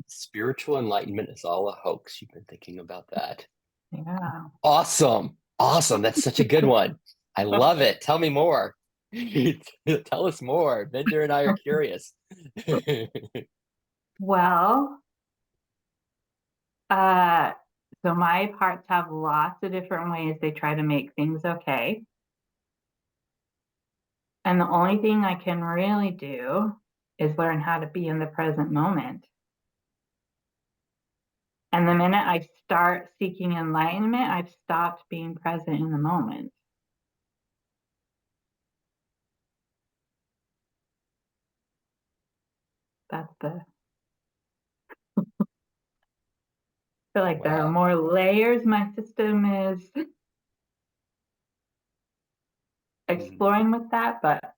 Spiritual enlightenment is all a hoax. You've been thinking about that. Yeah. Awesome. Awesome. That's such a good one. I love it. Tell me more. Tell us more. Bender and I are curious. Well, uh, so my parts have lots of different ways they try to make things okay. And the only thing I can really do is learn how to be in the present moment. And the minute I start seeking enlightenment, I've stopped being present in the moment. That's the, I feel like there are Wow. more layers my system is Mm. exploring with that, but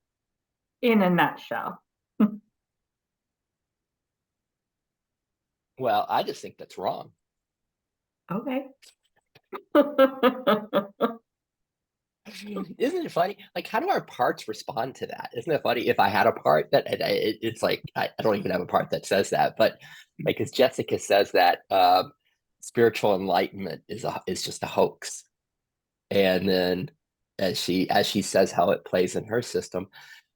in a nutshell. Well, I just think that's wrong. Okay. Isn't it funny? Like, how do our parts respond to that? Isn't it funny? If I had a part that it's like I don't even have a part that says that, but like as Jessica says that spiritual enlightenment is just a hoax, and then as she says how it plays in her system,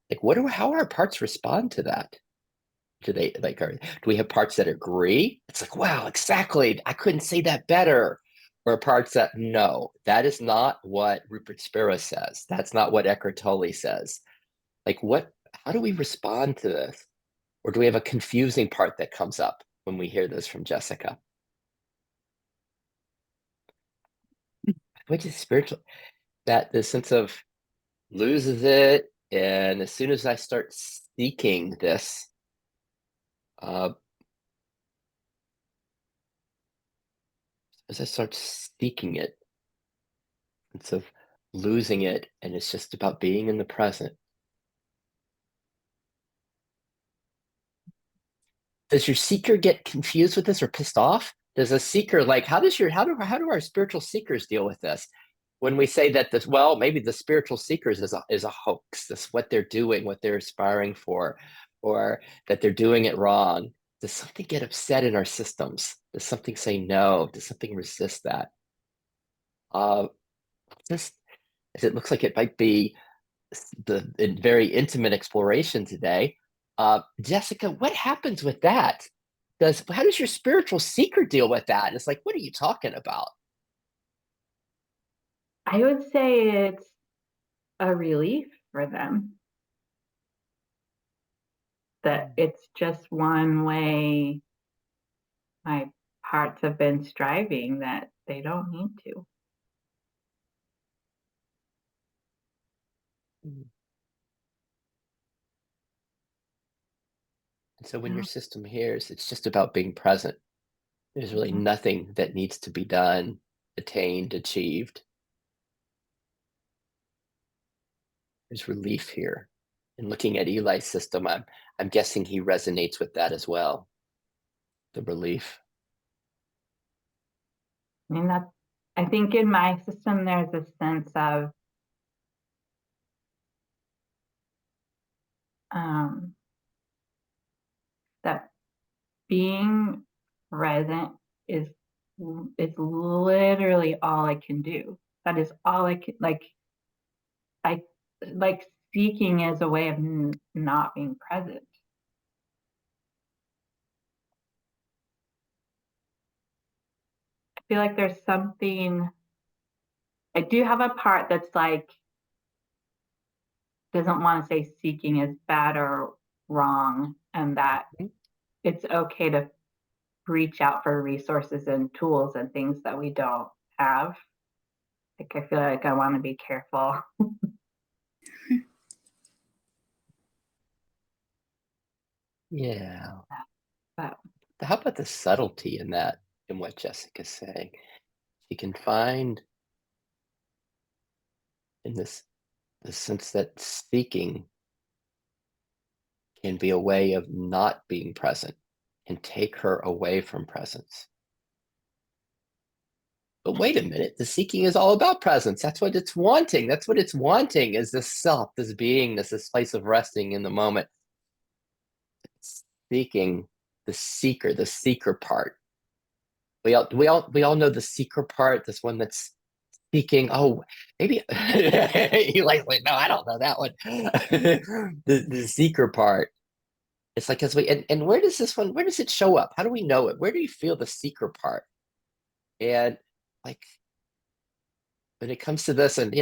like how our parts respond to that? Do they like do we have parts that agree? It's like, wow, exactly. I couldn't say that better. Or parts that no, that is not what Rupert Spira says. That's not what Eckhart Tolle says. Like how do we respond to this? Or do we have a confusing part that comes up when we hear this from Jessica? Which is spiritual, that the sense of loses it. And as soon as I start seeking this, uh, as I start seeking it, sense of losing it, and it's just about being in the present. Does your seeker get confused with this or pissed off? Does a seeker like how do our spiritual seekers deal with this? When we say that this, well, maybe the spiritual seekers is a hoax. This what they're doing, what they're aspiring for, or that they're doing it wrong. Does something get upset in our systems? Does something say no? Does something resist that? Uh, this it looks like it might be the very intimate exploration today. Jessica, what happens with that? How does your spiritual seeker deal with that? And it's like, what are you talking about? I would say it's a relief for them that it's just one way my parts have been striving that they don't need to. And so when your Yeah. system hears, it's just about being present. There's really Mhm. nothing that needs to be done, attained, achieved. There's relief here. And looking at Eli's system, I'm guessing he resonates with that as well. The relief. I mean, that I think in my system, there's a sense of um, that being present is is literally all I can do. That is all I can I like seeking as a way of not being present. I feel like there's something I do have a part that's like doesn't want to say seeking is bad or wrong and that it's okay to reach out for resources and tools and things that we don't have. Like I feel like I want to be careful. Yeah. But How about the subtlety in that, in what Jessica's saying? She can find in this the sense that seeking can be a way of not being present, can take her away from presence. But wait a minute, the seeking is all about presence. That's what it's wanting. That's what it's wanting is this self, this beingness, this place of resting in the moment. It's seeking. the seeker part. We all know the seeker part, this one that's seeking. Oh, maybe Eli's like, no, I don't know that one. The seeker part. It's like as we and where does this one, where does it show up? How do we know it? Where do you feel the seeker part? And like when it comes to this, and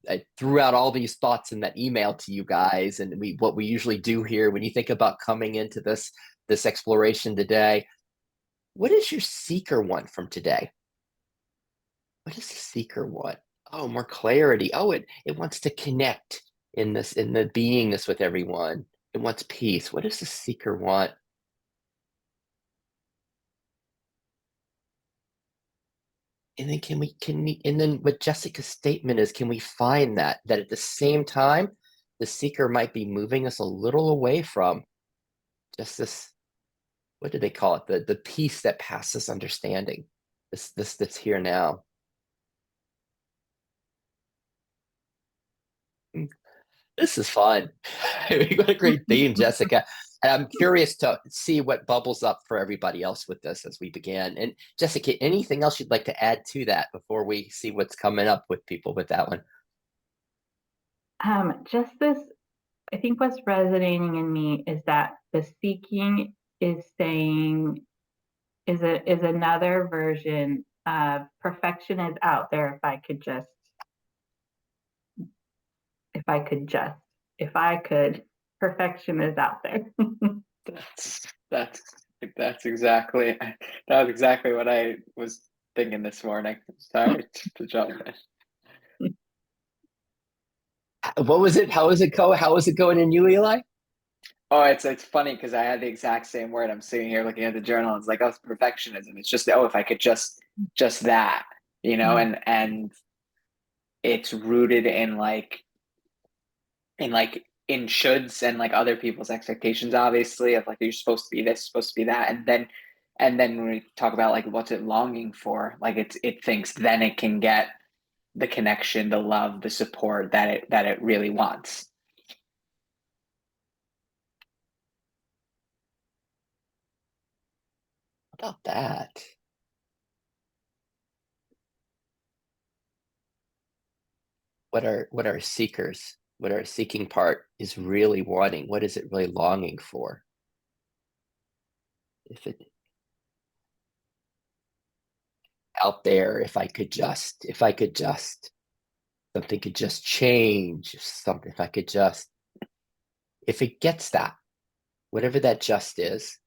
I threw out all these thoughts in that email to you guys, and what we usually do here when you think about coming into this exploration today. What is your seeker want from today? What does the seeker want? Oh, more clarity. Oh, it wants to connect in the beingness with everyone. It wants peace. What does the seeker want? And then and then what Jessica's statement is, can we find that at the same time, the seeker might be moving us a little away from just this, what do they call it? The peace that passes understanding. This that's here now. This is fun. We got a great theme, Jessica. And I'm curious to see what bubbles up for everybody else with this as we begin. And Jessica, anything else you'd like to add to that before we see what's coming up with people with that one? Just this, I think what's resonating in me is that the seeking is saying is another version of perfection is out there if I could just, if I could, perfection is out there. That's that's that's exactly that was exactly what I was thinking this morning. Sorry to jump in. What was it? How was it going? How was it going in you, Eli? Oh, it's funny because I had the exact same word. I'm sitting here looking at the journal. And it's like, oh, it's perfectionism. It's just, oh, if I could just that, and it's rooted in shoulds and like other people's expectations, obviously, of like you're supposed to be this, supposed to be that, and then when we talk about like what's it longing for, like it thinks then it can get the connection, the love, the support that it really wants. How about that? What our seekers, what our seeking part is really wanting? What is it really longing for? If it out there, if I could just, something could just change, something, if I could just, if it gets that, whatever that just is,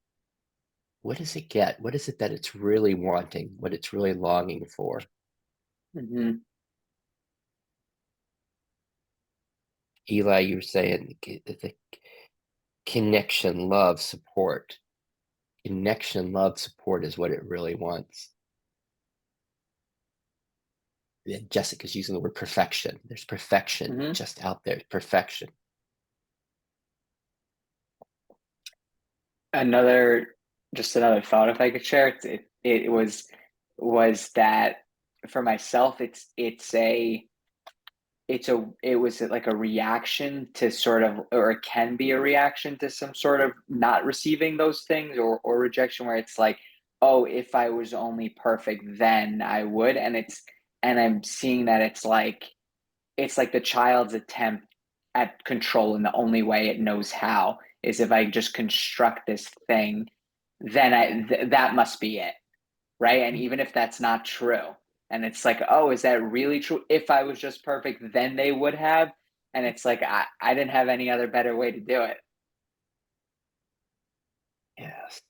what does it get? What is it that it's really wanting? What it's really longing for? Mm-hmm. Eli, you were saying the connection, love, support. Connection, love, support is what it really wants. And Jessica's using the word perfection. There's perfection Mm-hmm. just out there. Perfection. Another just another thought, if I could share it was that for myself it was like a reaction to sort of, or it can be a reaction to some sort of not receiving those things, or rejection, where it's like, oh, if I was only perfect then I would. And I'm seeing that it's like the child's attempt at control, and the only way it knows how is if I just construct this thing, then that must be it, right? And even if that's not true, and it's like, oh, is that really true? If I was just perfect, then they would have. And it's like, I didn't have any other better way to do it. Yes.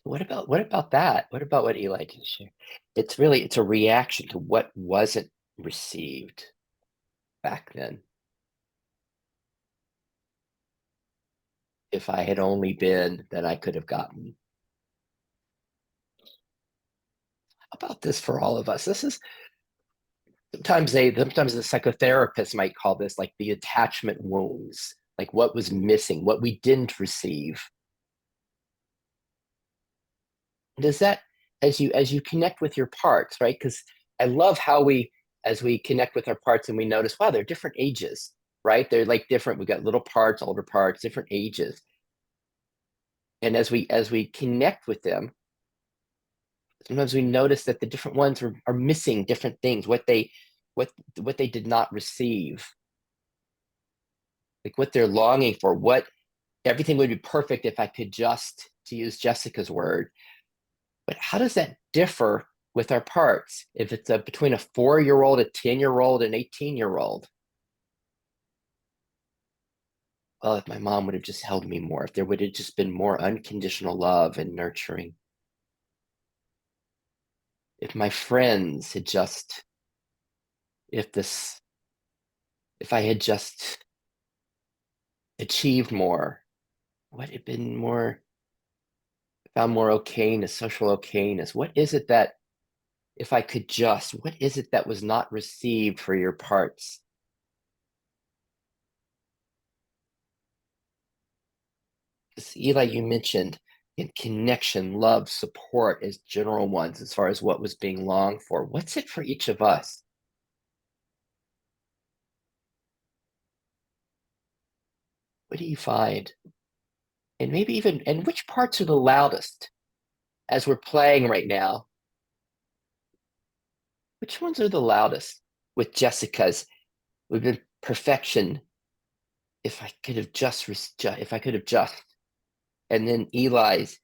What about that? What about what Eli just shared? It's a reaction to what wasn't received back then. If I had only been, then I could have gotten. How about this for all of us? This is sometimes the psychotherapist might call this like the attachment wounds, like what was missing, what we didn't receive. Does that, as you connect with your parts, right? Because I love how as we connect with our parts and we notice, wow, they're different ages, right? They're like different. We've got little parts, older parts, different ages. And as we connect with them, sometimes we notice that the different ones are missing different things, what they did not receive, like what they're longing for, what everything would be perfect if I could just, to use Jessica's word. But how does that differ with our parts? If it's between a 4-year-old, a 10-year-old, an 18-year-old? Well, if my mom would have just held me more, if there would have just been more unconditional love and nurturing, if my friends had just, if I had just achieved more, what had been more, found more okayness, social okayness? What is it that, if I could just, what is it that was not received for your parts? Eli, you mentioned in connection, love, support as general ones, as far as what was being longed for. What's it for each of us? What do you find? And maybe even, and which parts are the loudest as we're playing right now? Which ones are the loudest? With Jessica's, we've been perfection. If I could have just, if I could have just, and then Eli's,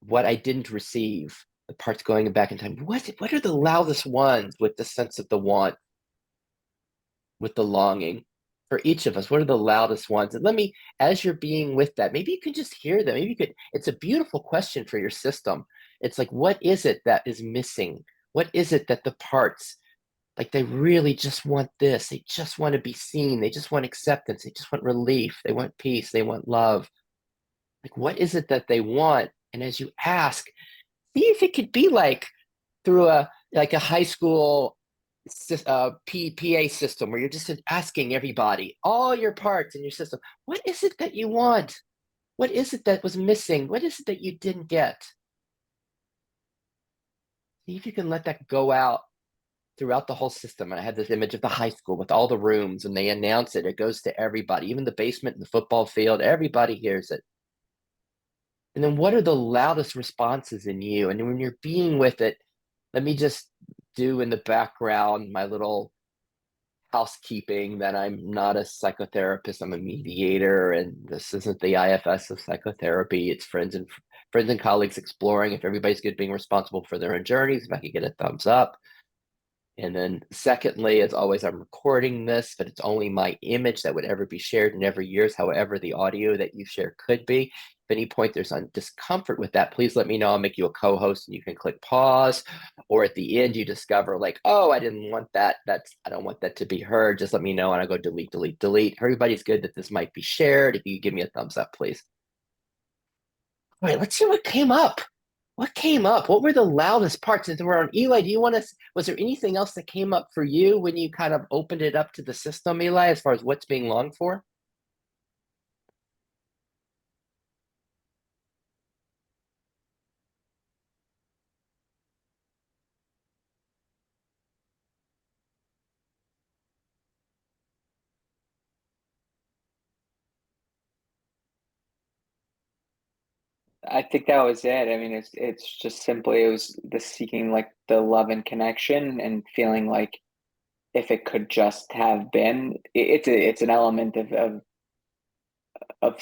what I didn't receive, the parts going back in time. What are the loudest ones with the sense of the want, with the longing? For each of us, what are the loudest ones? And let me, as you're being with that, maybe you can just hear them. Maybe you could, it's a beautiful question for your system. It's like, what is it that is missing? What is it that the parts, like they really just want this? They just want to be seen. They just want acceptance. They just want relief. They want peace. They want love. Like, what is it that they want? And as you ask, see if it could be like through a high school PA system where you're just asking everybody, all your parts in your system, what is it that you want? What is it that was missing? What is it that you didn't get? See if you can let that go out throughout the whole system. And I had this image of the high school with all the rooms, and they announce it. It goes to everybody, even the basement and the football field. Everybody hears it. And then what are the loudest responses in you? And when you're being with it, let me just do in the background my little housekeeping that I'm not a psychotherapist. I'm a mediator, and this isn't the IFS of psychotherapy. It's friends and colleagues exploring. If everybody's good, being responsible for their own journeys, if I could get a thumbs up. And then secondly, as always, I'm recording this, but it's only my image that would ever be shared, never yours. However, the audio that you share could be. If any point there's discomfort with that, please let me know. I'll make you a co-host and you can click pause. Or at the end, you discover like, oh, I didn't want that. I don't want that to be heard. Just let me know and I'll go delete, delete, delete. Everybody's good that this might be shared. If you give me a thumbs up, please. All right, let's see what came up. What came up? What were the loudest parts? And we're on Eli. Do you want to? Was there anything else that came up for you when you kind of opened it up to the system, Eli, as far as what's being longed for? I think that was it. I mean, it's just simply it was the seeking like the love and connection and feeling like if it could just have been, it's an element of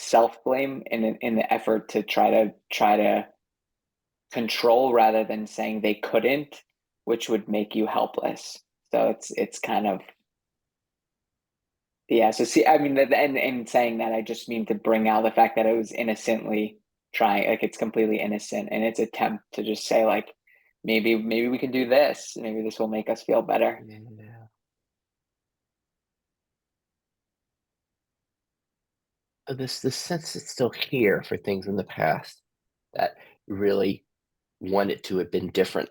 self blame in the effort to try to control rather than saying they couldn't, which would make you helpless. So it's kind of yeah. So see, I mean, and saying that, I just mean to bring out the fact that it was innocently trying, like it's completely innocent, and its attempt to just say like, maybe we can do this. Maybe this will make us feel better. Yeah. So this sense is still here for things in the past that really want it to have been different,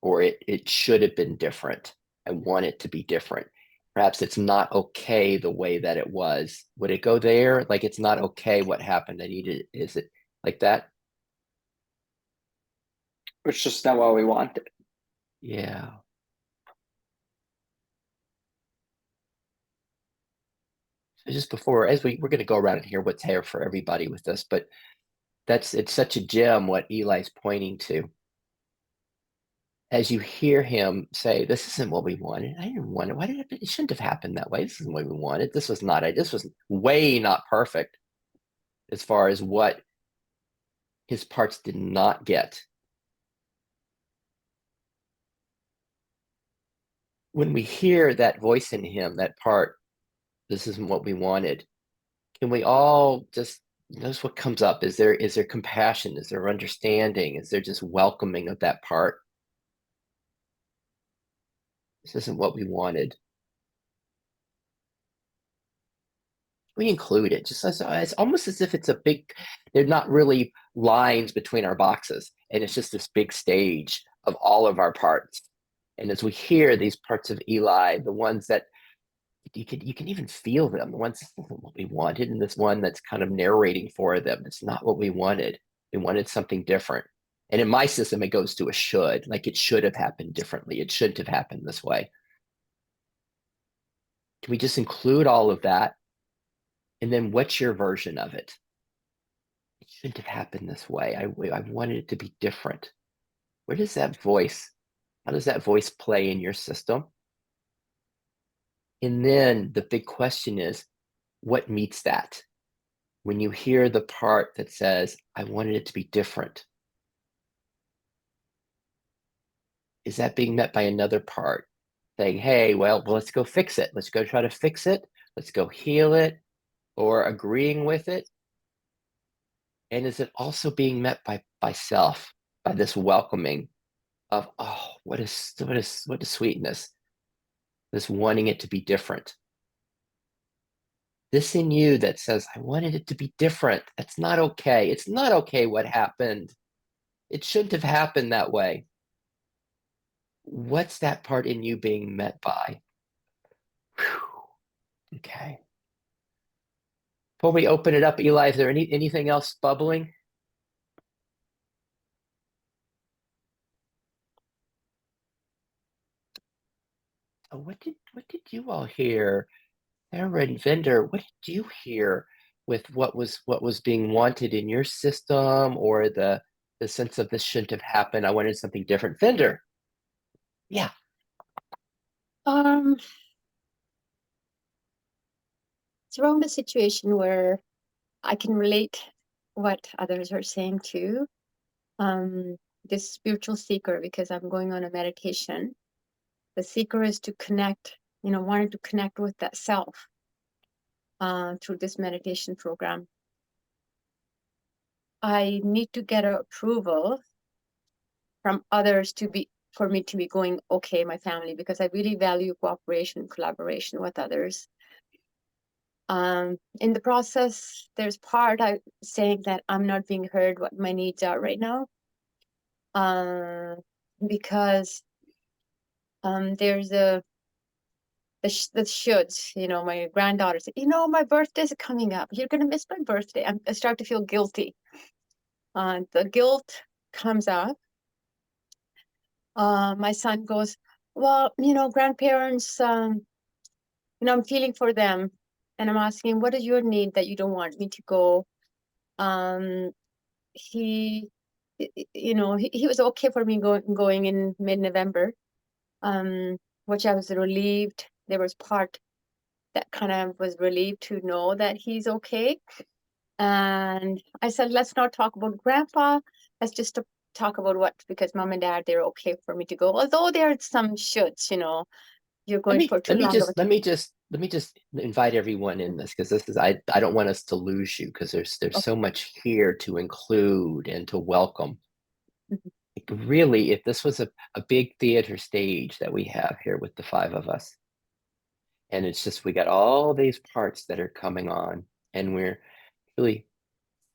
or it should have been different. I want it to be different. Perhaps it's not okay the way that it was. Would it go there? Like it's not okay what happened. I needed. Is it like that? It's just not what we wanted. Yeah. So just before, as we're going to go around and hear what's here for everybody with this, but it's such a gem what Eli's pointing to. As you hear him say, "This isn't what we wanted. I didn't want it. Why did it shouldn't have happened that way. This isn't what we wanted. This was way not perfect as far as what his parts did not get." When we hear that voice in him, that part, "This isn't what we wanted," can we all just notice what comes up? Is there compassion? Is there understanding? Is there just welcoming of that part? This isn't what we wanted. We include it just as it's almost as if it's a big, they're not really lines between our boxes, and it's just this big stage of all of our parts. And as we hear these parts of Eli, the ones that you can even feel them, the ones that isn't what we wanted, and this one that's kind of narrating for them, it's not what we wanted. We wanted something different. And in my system, it goes to a should, like it should have happened differently. It shouldn't have happened this way. Can we just include all of that? And then what's your version of it? It shouldn't have happened this way. I wanted it to be different. Where does that voice, how does that voice play in your system? And then the big question is, what meets that? When you hear the part that says, "I wanted it to be different," is that being met by another part saying, "Hey, well, let's go fix it. Let's go try to fix it. Let's go heal it," or agreeing with it? And is it also being met by self, by this welcoming of, "Oh, what a sweetness, this wanting it to be different." This in you that says, "I wanted it to be different. That's not okay. It's not okay what happened. It shouldn't have happened that way." What's that part in you being met by? Whew. Okay. Before we open it up, Eli, is there anything else bubbling? Oh, what did you all hear? Sarah and Vendor, what did you hear with what was being wanted in your system, or the sense of this shouldn't have happened? I wanted something different. Vendor. Yeah. It's around a situation where I can relate what others are saying too. This spiritual seeker, because I'm going on a meditation, the seeker is to connect, wanting to connect with that self through this meditation program. I need to get approval from others for me to be going okay, my family, because I really value cooperation, collaboration with others. In the process, there's part I saying that I'm not being heard what my needs are right now. Because there's the shoulds, my granddaughter said, my birthday's coming up. You're gonna miss my birthday. I start to feel guilty. The guilt comes up. My son goes, well, grandparents, I'm feeling for them. And I'm asking, what is your need that you don't want me to go? He was okay for me going in mid-November, which I was relieved. There was part that kind of was relieved to know that he's okay. And I said, let's not talk about grandpa. Let's just talk about because mom and dad, they're okay for me to go. Although there are some shoulds, you're going for too long. Let me just invite everyone in this, because this is, I don't want us to lose you, because there's Okay. so much here to include and to welcome. Like, really, if this was a big theater stage that we have here with the five of us, and it's just, we got all these parts that are coming on, and we're really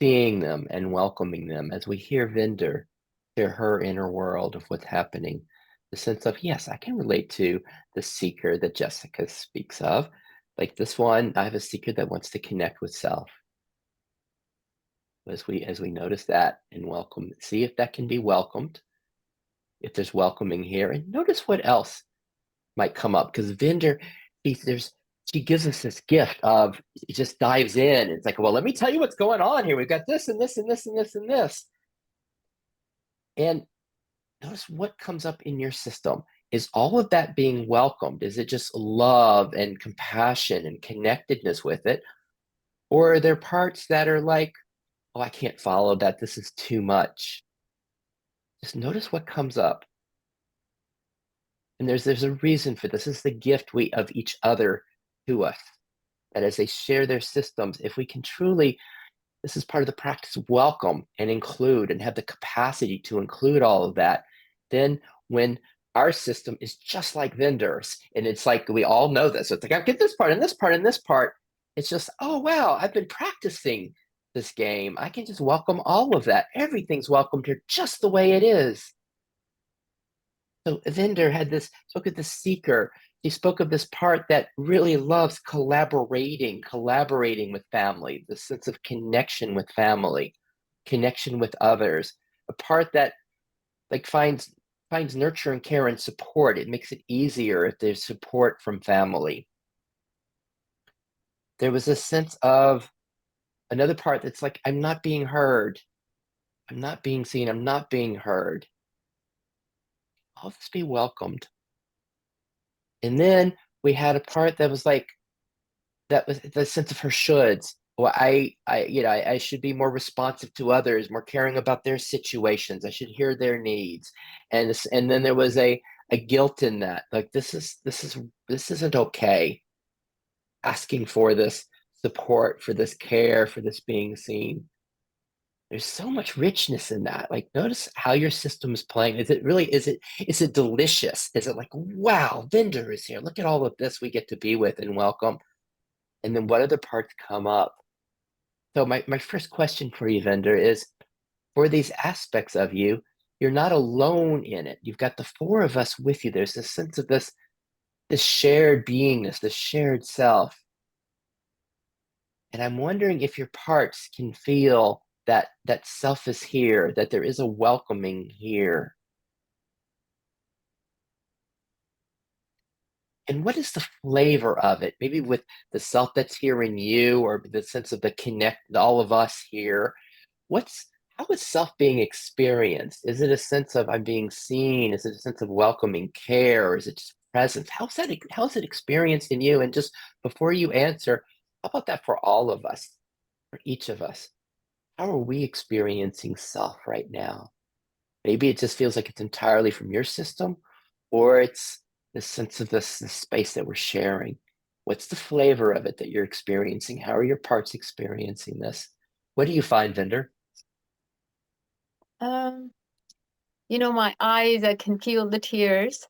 seeing them and welcoming them as we hear Vinder share her inner world of what's happening. The sense of, yes, I can relate to the seeker that Jessica speaks of. Like this one, I have a seeker that wants to connect with self. As we notice that and welcome, see if that can be welcomed, if there's welcoming here, and notice what else might come up, because Vinder, there's she gives us this gift of, it just dives in. It's like, well, let me tell you what's going on here. We've got this and this and this and this and this. And notice what comes up in your system. Is all of that being welcomed? Is it just love and compassion and connectedness with it? Or are there parts that are like, oh, I can't follow that. This is too much. Just notice what comes up. And there's a reason for this. This is the gift we of each other to us. That as they share their systems, if we can truly, this is part of the practice, welcome and include and have the capacity to include all of that, then when our system is just like vendors, and it's like we all know this. It's like, I get this part and this part and this part. It's just, oh, wow, I've been practicing this game. I can just welcome all of that. Everything's welcomed here just the way it is. So Vinder had this, spoke of the seeker. He spoke of this part that really loves collaborating with family, the sense of connection with family, connection with others, a part that like finds nurture and care and support. It makes it easier if there's support from family. There was a sense of another part that's like, I'm not being heard. I'm not being seen. I'm not being heard. All this be welcomed. And then we had a part that was like, that was the sense of her shoulds. Well, I should be more responsive to others, more caring about their situations. I should hear their needs. And then there was a guilt in that. Like this isn't okay. Asking for this support, for this care, for this being seen. There's so much richness in that. Like, notice how your system is playing. Is it delicious? Is it like, wow, Vinder is here. Look at all of this we get to be with and welcome. And then what other parts come up? So my first question for you, Vinder, is for these aspects of you, you're not alone in it. You've got the four of us with you. There's this sense of this shared beingness, this shared self. And I'm wondering if your parts can feel that self is here, that there is a welcoming here. And what is the flavor of it? Maybe with the self that's here in you, or the sense of the connect, all of us here. How is self being experienced? Is it a sense of I'm being seen? Is it a sense of welcoming care? Or is it just presence? How is it experienced in you? And just before you answer, how about that for all of us, for each of us? How are we experiencing self right now? Maybe it just feels like it's entirely from your system, or it's the sense of this space that we're sharing. What's the flavor of it that you're experiencing? How are your parts experiencing this? What do you find, Vinder? Um, my eyes, I can feel the tears,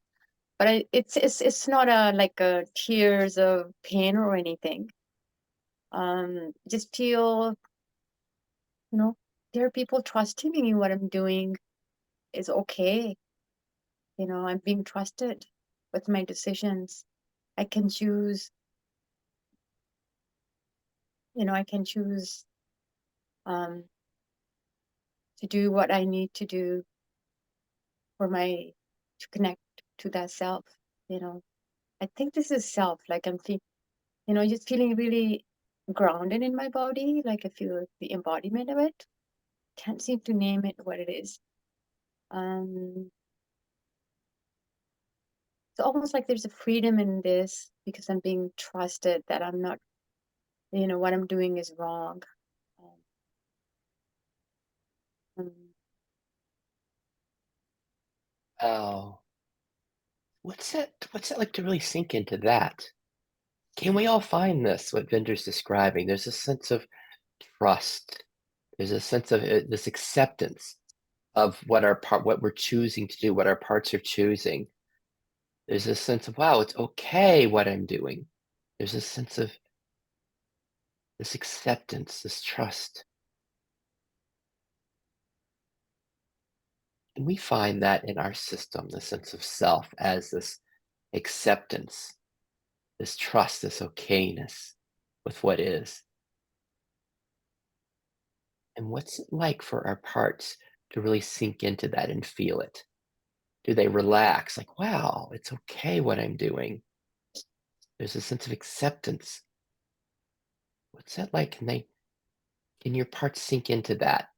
but it's not like a tears of pain or anything. Just feel, there are people trusting me in what I'm doing is okay. I'm being trusted with my decisions. I can choose, I can choose to do what I need to do to connect to that self. I think this is self, like just feeling really grounded in my body, like I feel the embodiment of it. Can't seem to name it what it is. It's almost like there's a freedom in this because I'm being trusted that I'm not, what I'm doing is wrong. Um, Oh, what's it like to really sink into that? Can we all find this, what Vinder's describing? There's a sense of trust. There's a sense of this acceptance of what we're choosing to do, what our parts are choosing. There's a sense of, wow, it's okay what I'm doing. There's a sense of this acceptance, this trust. And we find that in our system, the sense of self as this acceptance, this trust, this okayness with what is. And what's it like for our parts to really sink into that and feel it? Do they relax? Like, wow, it's okay what I'm doing. There's a sense of acceptance. What's that like? Can your parts sink into that?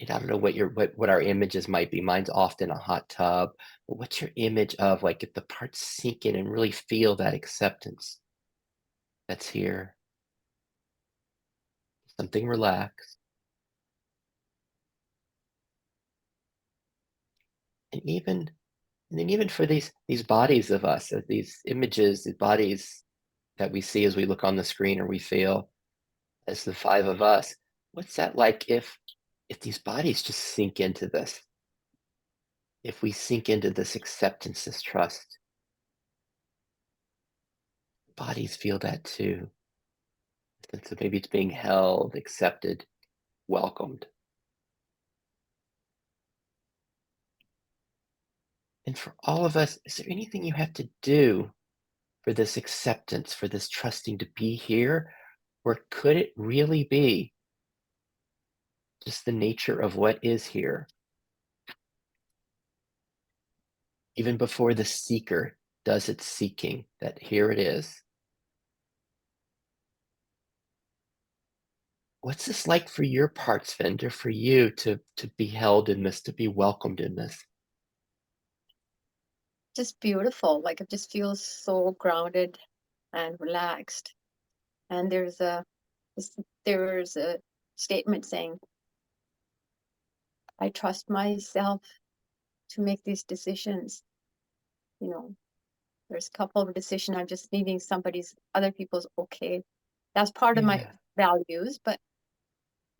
I don't know what our images might be. Mine's often a hot tub. But what's your image of like if the parts sink in and really feel that acceptance that's here? Something relaxed. And even for these bodies of us, these images, these bodies that we see as we look on the screen or we feel as the five of us, what's that like if these bodies just sink into this? If we sink into this acceptance, this trust, bodies feel that too. And so maybe it's being held, accepted, welcomed. And for all of us, is there anything you have to do for this acceptance, for this trusting to be here? Or could it really be just the nature of what is here? Even before the seeker does its seeking, that here it is. What's this like for your parts, Vendor, for you to be held in this, to be welcomed in this? Just beautiful. Like it just feels so grounded and relaxed. And there's a statement saying, I trust myself to make these decisions. You know, there's a couple of decisions I'm just needing other people's okay. That's part of my Yeah, values, but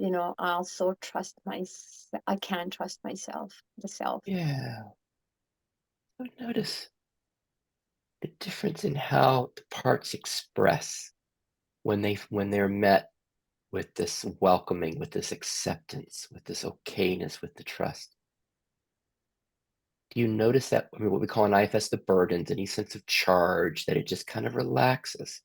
I also I can trust myself, the self. yeah. So notice the difference in how the parts express when they're met with this welcoming, with this acceptance, with this okayness, with the trust. Do you notice that, I mean, what we call in IFS the burdens, any sense of charge, that it just kind of relaxes?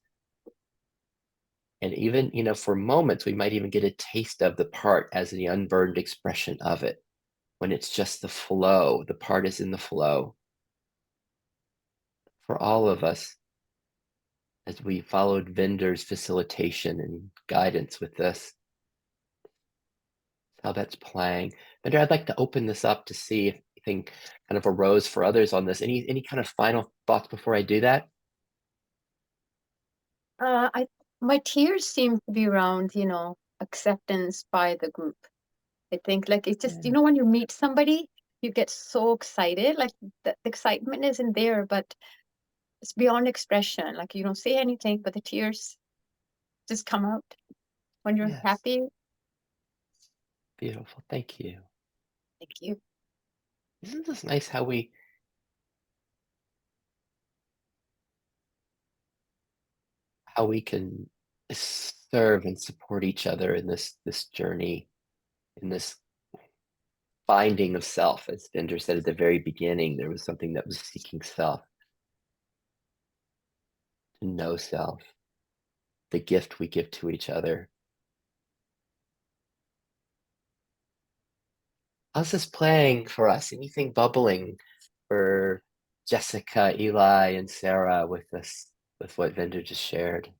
And even, for moments, we might even get a taste of the part as the unburdened expression of it. When it's just the flow, the part is in the flow. For all of us, as we followed Vendor's facilitation and guidance with this, how that's playing. Vendor, I'd like to open this up to see if anything kind of arose for others on this. Any kind of final thoughts before I do that? My tears seem to be around, acceptance by the group. I think like it's just, Yeah. when you meet somebody, you get so excited. Like the excitement isn't there, but it's beyond expression. Like you don't say anything, but the tears just come out when you're Yes. happy. Beautiful. Thank you. Thank you. Isn't this nice how we can serve and support each other in this journey, in this finding of self? As Vendor said at the very beginning, there was something that was seeking self, to know self, the gift we give to each other. How's this playing for us? Anything bubbling for Jessica, Eli, and Sarah with this, with what Vendor just shared?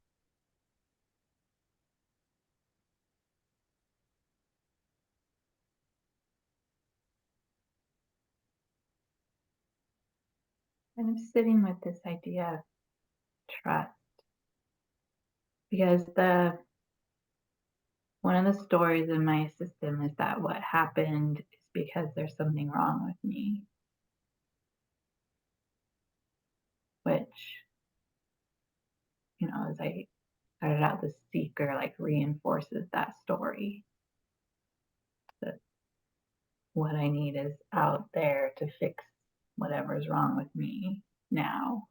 I'm sitting with this idea of trust because one of the stories in my system is that what happened is because there's something wrong with me, which, as I started out, the seeker like reinforces that story that what I need is out there to fix whatever's wrong with me now.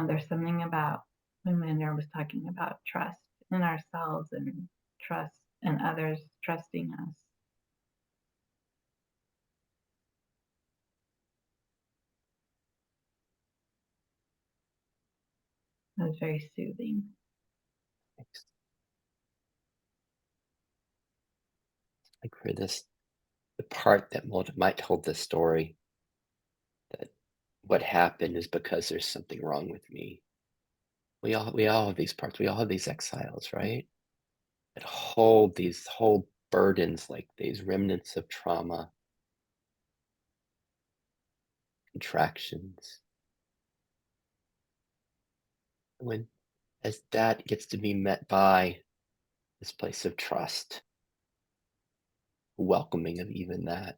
There's something about when Mander was talking about trust in ourselves and trust in others trusting us. It was very soothing. Like for this, the part that might hold this story, that what happened is because there's something wrong with me. We all have these parts. We all have these exiles, right? That hold these whole burdens, like these remnants of trauma, contractions. When as that gets to be met by this place of trust, welcoming of even that,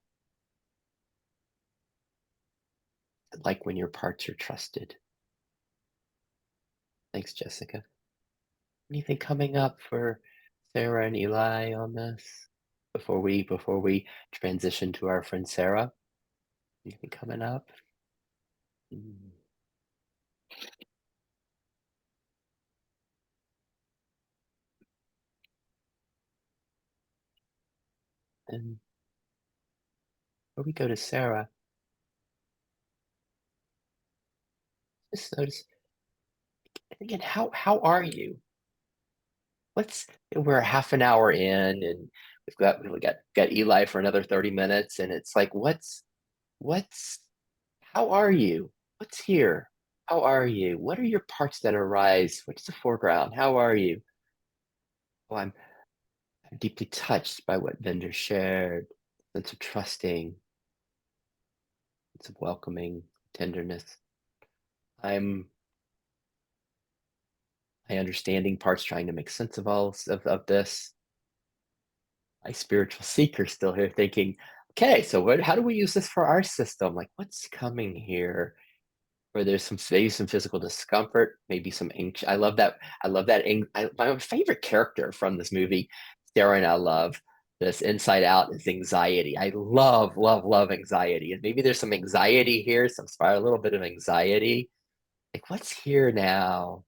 like when your parts are trusted. Thanks, Jessica. Anything coming up for Sarah and Eli on this before we transition to our friend Sarah? Anything coming up? And before we go to Sarah, just notice again, how are you? We're half an hour in, and we got Eli for another 30 minutes, and it's like, what's how are you? What's here? How are you? What are your parts that arise? What's the foreground? How are you? Oh, I'm deeply touched by what Vendor shared. Sense of trusting, sense of welcoming, tenderness. I'm my understanding parts trying to make sense of all of this. My spiritual seeker still here thinking, okay, so how do we use this for our system? Like, what's coming here? Where there's maybe some physical discomfort, maybe some anxiety. I love that. My favorite character from this movie, Sarah and I love this Inside Out, is anxiety. I love anxiety. And maybe there's some anxiety here, a little bit of anxiety. Like, what's here now?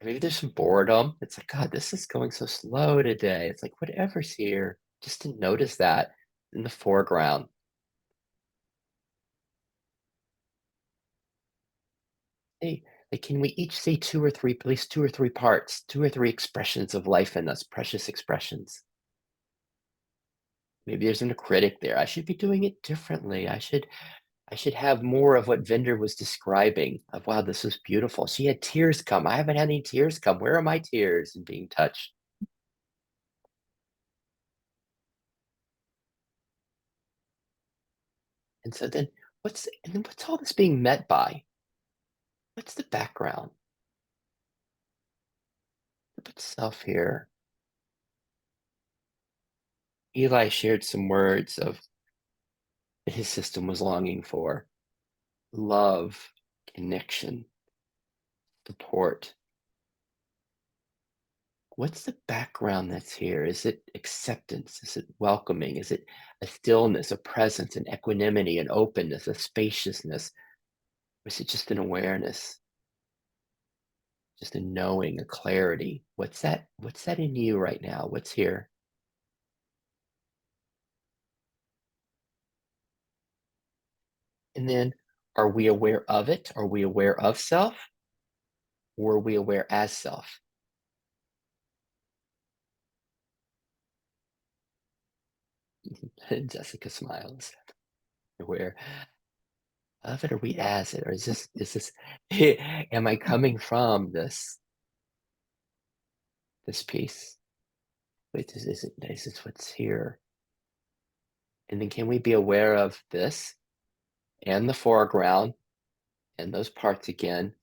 Maybe there's some boredom. It's like, God, this is going so slow today. It's like, whatever's here, just to notice that in the foreground. Hey, like, can we each see at least two or three parts, two or three expressions of life in us, precious expressions? Maybe there's a critic there. I should be doing it differently. I should have more of what Vendor was describing of, wow, this is beautiful. She had tears come. I haven't had any tears come. Where are my tears? And being touched. And so then what's all this being met by? What's the background? Put self here. Eli shared some words of that his system was longing for: love, connection, support. What's the background that's here? Is it acceptance? Is it welcoming? Is it a stillness, a presence, an equanimity, an openness, a spaciousness? Or is it just an awareness, just a knowing, a clarity? What's that? What's that in you right now? What's here? And then, are we aware of it? Are we aware of self? Or are we aware as self? Jessica smiles. Aware of it? Are we as it? Or is this am I coming from this piece? Wait, is this what's here? And then can we be aware of this and the foreground and those parts again?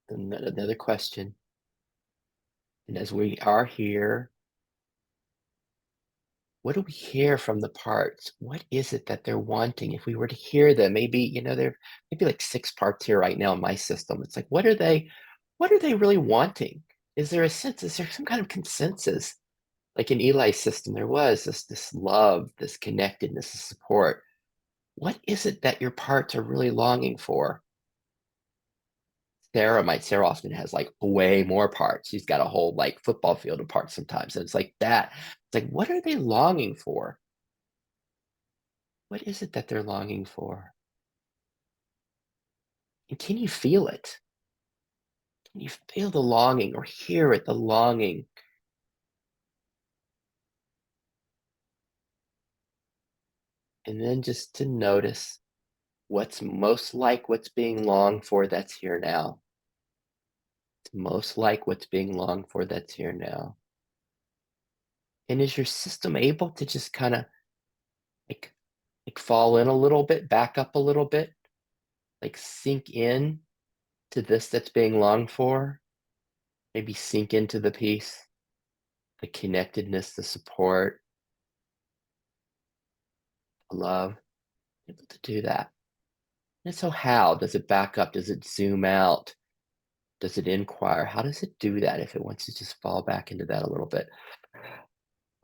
And another question. And as we are here, what do we hear from the parts? What is it that they're wanting? If we were to hear them, maybe, there maybe like 6 parts here right now in my system. It's like, what are they really wanting? Is there some kind of consensus? Like in Eli's system, there was this love, this connectedness, this support. What is it that your parts are really longing for? Sarah often has like way more parts. She's got a whole like football field of parts sometimes. And it's like that. It's like, what are they longing for? What is it that they're longing for? And can you feel it? Can you feel the longing or hear it, the longing? And then just to notice what's most like what's being longed for that's here now. It's most like what's being longed for that's here now. And is your system able to just kind of like, fall in a little bit, back up a little bit, like sink in to this that's being longed for? Maybe sink into the peace, the connectedness, the support, the love. Able to do that. And so how does it back up? Does it zoom out? Does it inquire? How does it do that if it wants to just fall back into that a little bit?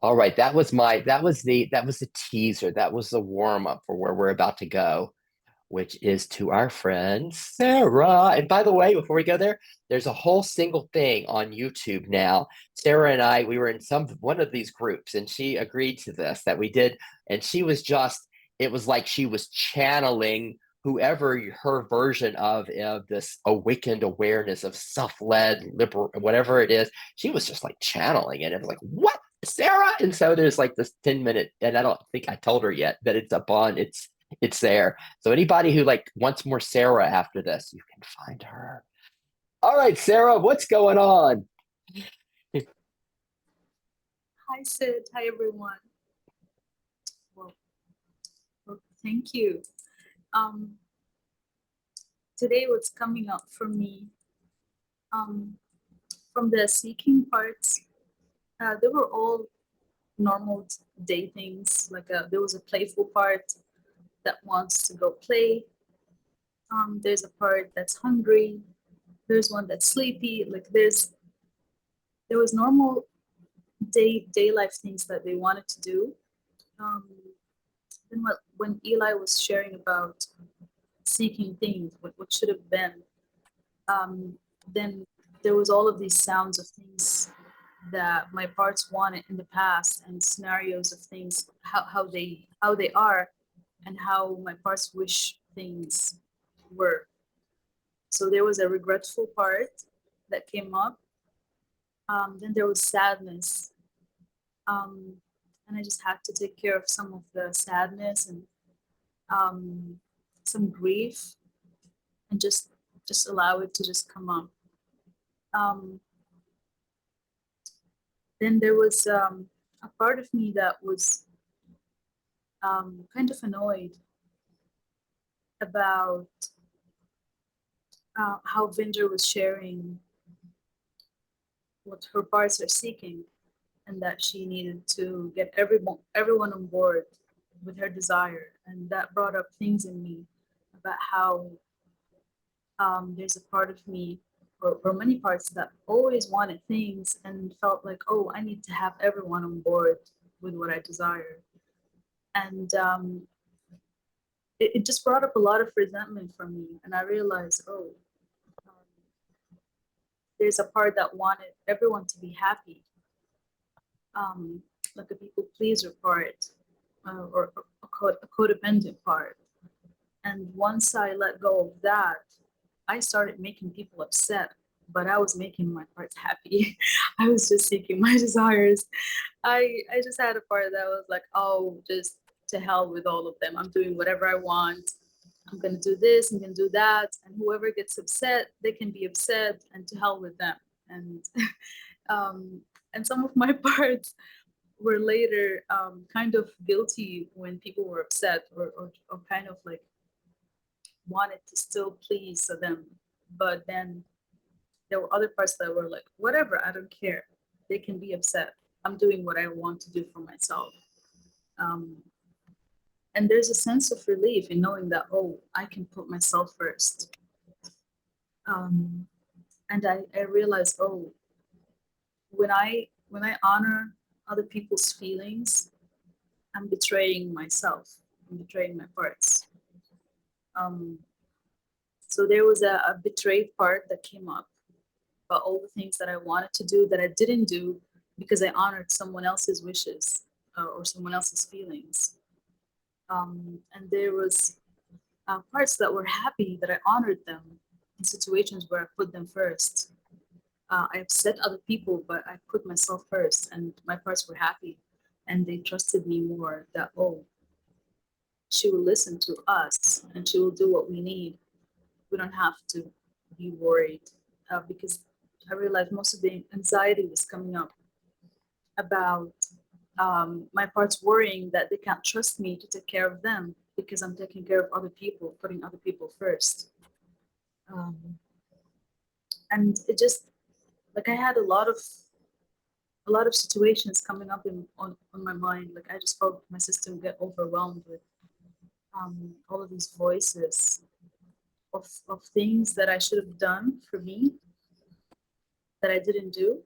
All right, that was the teaser. That was the warm up for where we're about to go, which is to our friend Sarah. And by the way, before we go there, there's a whole single thing on YouTube now. Sarah and I, we were in one of these groups, and she agreed to this that we did, and she was just, it was like she was channeling whoever her version of this awakened awareness of self-led liberal, whatever it is. She was just like channeling it. It was like, what, Sarah? And so there's like this 10-minute, and I don't think I told her yet that it's up on, it's there. So anybody who like wants more Sarah after this, you can find her. All right, Sarah, what's going on? Hi, Sid. Hi, everyone. Well, thank you. Today, what's coming up for me from the seeking parts, they were all normal day things. Like there was a playful part that wants to go play. There's a part that's hungry. There's one that's sleepy. Like there was normal day life things that they wanted to do. Then when Eli was sharing about seeking things, what should have been, then there was all of these sounds of things that my parts wanted in the past, and scenarios of things, how they are, and how my parts wish things were. So there was a regretful part that came up. Then there was sadness, and I just had to take care of some of the sadness and some grief, and just allow it to just come up. Then there was a part of me that was kind of annoyed about how Vinder was sharing what her parts are seeking, and that she needed to get everyone on board with her desire. And that brought up things in me about how there's a part of me, or many parts, that always wanted things and felt like, oh, I need to have everyone on board with what I desire. And it just brought up a lot of resentment from me. And I realized, oh, there's a part that wanted everyone to be happy, like a people pleaser part, or a codependent part. And once I let go of that, I started making people upset, but I was making my parts happy. I was just seeking my desires. I just had a part that was like, oh, just to hell with all of them. I'm doing whatever I want. I'm gonna do this, I'm gonna do that, and whoever gets upset, they can be upset, and to hell with them. And and some of my parts were later kind of guilty when people were upset, or kind of like wanted to still please them. But then there were other parts that were like, whatever, I don't care. They can be upset. I'm doing what I want to do for myself. And there's a sense of relief in knowing that, oh, I can put myself first. And I realized, oh, when I honor other people's feelings, I'm betraying myself. I'm betraying my parts. So there was a betrayed part that came up about all the things that I wanted to do that I didn't do because I honored someone else's wishes, or someone else's feelings. And there was parts that were happy that I honored them in situations where I put them first. I upset other people, but I put myself first, and my parts were happy, and they trusted me more. That, oh, she will listen to us, and she will do what we need. We don't have to be worried, because I realized most of the anxiety was coming up about my parts worrying that they can't trust me to take care of them because I'm taking care of other people, putting other people first. Um, and it just, like, I had a lot of situations coming up on my mind. Like, I just felt my system get overwhelmed with all of these voices of things that I should have done for me that I didn't do.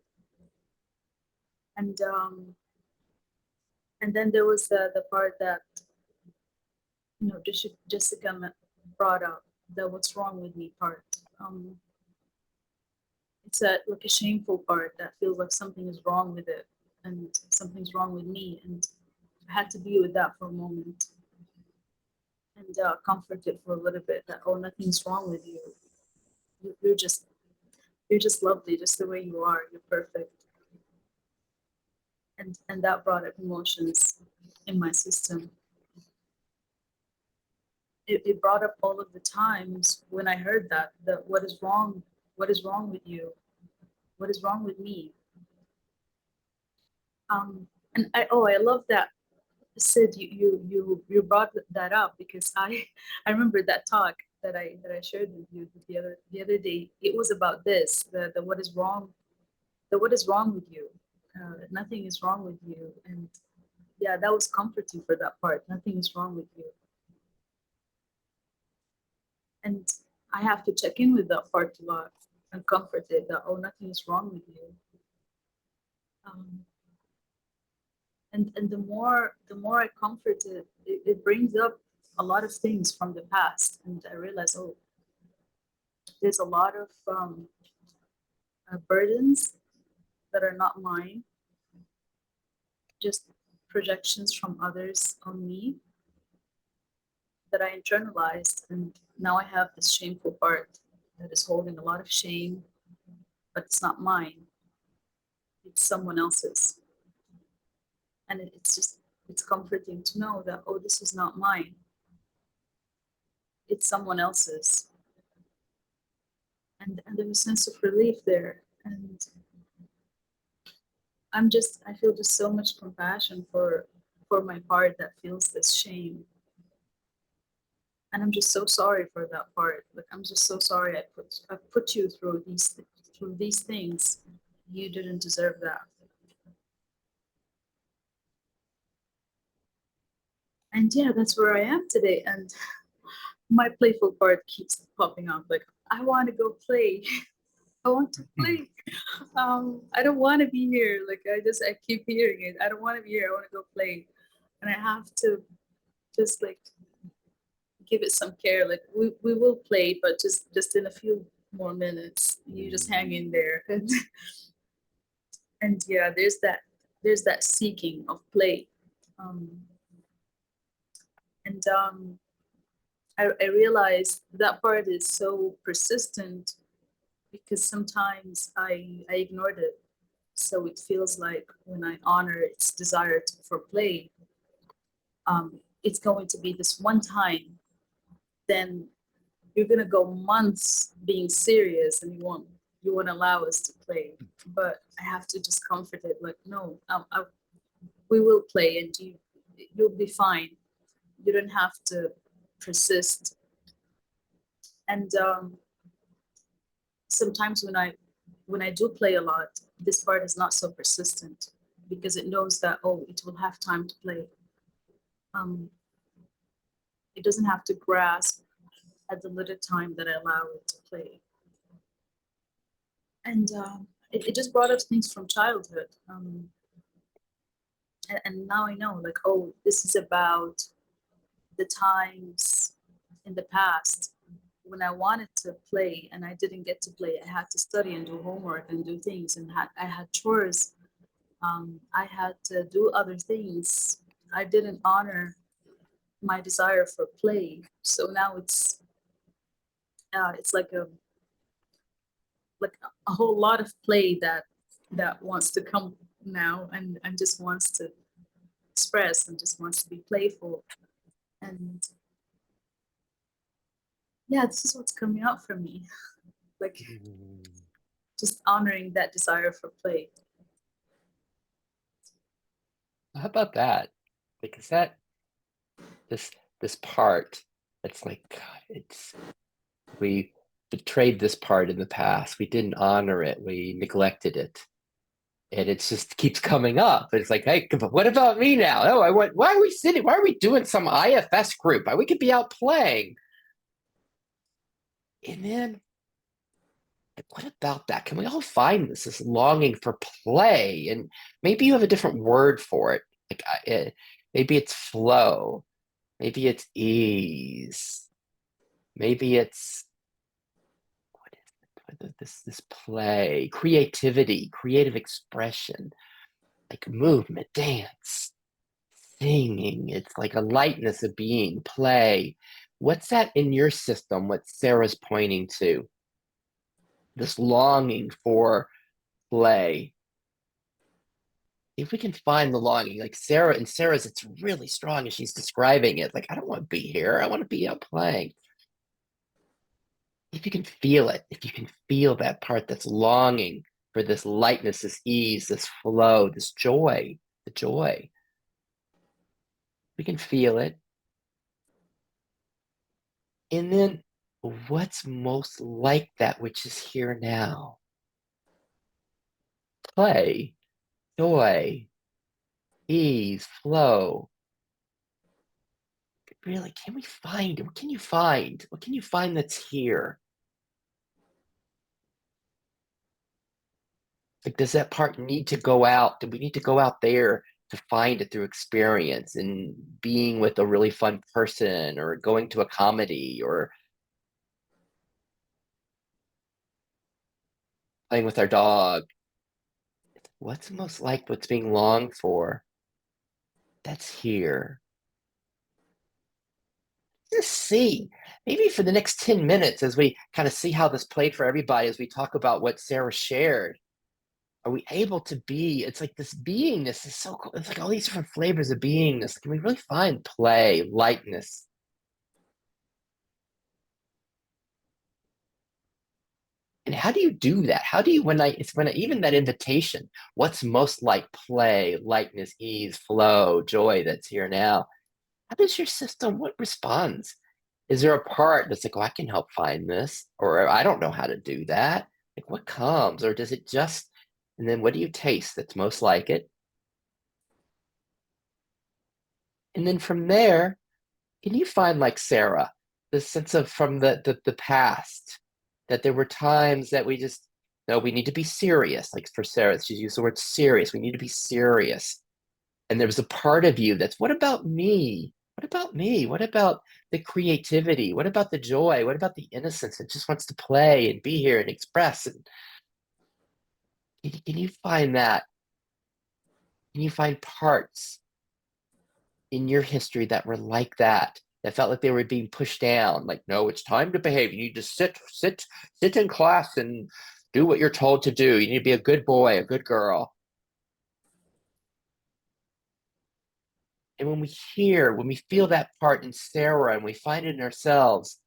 And then there was the part that, you know, Jessica brought up, the what's wrong with me part. It's like a shameful part that feels like something is wrong with it and something's wrong with me. And I had to be with that for a moment and comfort it for a little bit that, oh, nothing's wrong with you. You're just lovely just the way you are. You're perfect. And that brought up emotions in my system. It brought up all of the times when I heard that what is wrong with you, what is wrong with me. And I love that, Sid, you brought that up, because I remember that talk that I shared with you the other day. It was about this, the what is wrong, the what is wrong with you. Nothing is wrong with you. And yeah, that was comforting for that part. Nothing is wrong with you. And I have to check in with that part a lot and comfort it that, oh, nothing is wrong with you. And the more I comfort it, it brings up a lot of things from the past. And I realize, oh, there's a lot of burdens that are not mine, just projections from others on me that I internalized. And now I have this shameful part that is holding a lot of shame, but it's not mine, it's someone else's. And it's comforting to know that, oh, this is not mine, it's someone else's. And there's a sense of relief there. And I feel just so much compassion for my part that feels this shame. And I'm just so sorry for that part. Like, I'm just so sorry I put you through these things. You didn't deserve that. And yeah, that's where I am today. And my playful part keeps popping up. Like, I want to go play. I want to play. I don't want to be here. Like, I keep hearing it. I don't want to be here. I want to go play. And I have to just, like, give it some care. Like, we will play, but just in a few more minutes. You just hang in there. And yeah, there's that seeking of play. Um, and I realized that part is so persistent because sometimes I ignored it. So it feels like when I honor its desire for play, it's going to be this one time. Then you're gonna go months being serious, and you won't allow us to play. But I have to just comfort it, like, no, we will play, and you'll be fine. You don't have to persist. And sometimes when I do play a lot, this part is not so persistent because it knows that, oh, it will have time to play. It doesn't have to grasp at the little time that I allow it to play. And it just brought up things from childhood. And now I know, like, oh, this is about the times in the past when I wanted to play and I didn't get to play. I had to study and do homework and do things, and I had chores. I had to do other things. I didn't honor my desire for play. So now it's like a whole lot of play that wants to come now and just wants to express and just wants to be playful. And yeah, this is what's coming out from me. Like just honoring that desire for play. How about that? Because that this part, it's like, God, it's we betrayed this part in the past. We didn't honor it. We neglected it. And it just keeps coming up. It's like, hey, but what about me now? Oh, why are we sitting? Why are we doing some IFS group? We could be out playing. And then, what about that? Can we all find this longing for play? And maybe you have a different word for it. Like, maybe it's flow. Maybe it's ease. Maybe it's this play, creativity, creative expression, like movement, dance, singing. It's like a lightness of being, play. What's that in your system? What Sarah's pointing to? This longing for play. If we can find the longing, like Sarah's, it's really strong as she's describing it. Like, I don't want to be here. I want to be out playing. If you can feel it, if you can feel that part that's longing for this lightness, this ease, this flow, this joy, the joy, we can feel it. And then what's most like that which is here now? Play, joy, ease, flow. Really, can we find it? What can you find? What can you find that's here? Like, does that part need to go out? Do we need to go out there to find it through experience and being with a really fun person or going to a comedy or playing with our dog? What's most like what's being longed for? That's here. Just see. Maybe for the next 10 minutes as we kind of see how this played for everybody, as we talk about what Sarah shared. Are we able to be? It's like this beingness is so cool. It's like all these different flavors of beingness. Can we really find play, lightness? And how do you do that? How do you, even that invitation, what's most like play, lightness, ease, flow, joy that's here now? How does your system, what responds? Is there a part that's like, oh, I can help find this? Or I don't know how to do that. Like, what comes? Or does it just, and then what do you taste that's most like it? And then from there, can you find, like Sarah, the sense of from the past, that there were times that we just, no, we need to be serious. Like for Sarah, she used the word serious. We need to be serious. And there was a part of you that's, what about me? What about me? What about the creativity? What about the joy? What about the innocence that just wants to play and be here and express? And can you find that? Can you find parts in your history that were like that felt like they were being pushed down? Like, no, it's time to behave. You need to sit in class and do what you're told to do. You need to be a good boy, a good girl. And when we feel that part in Sarah and we find it in ourselves,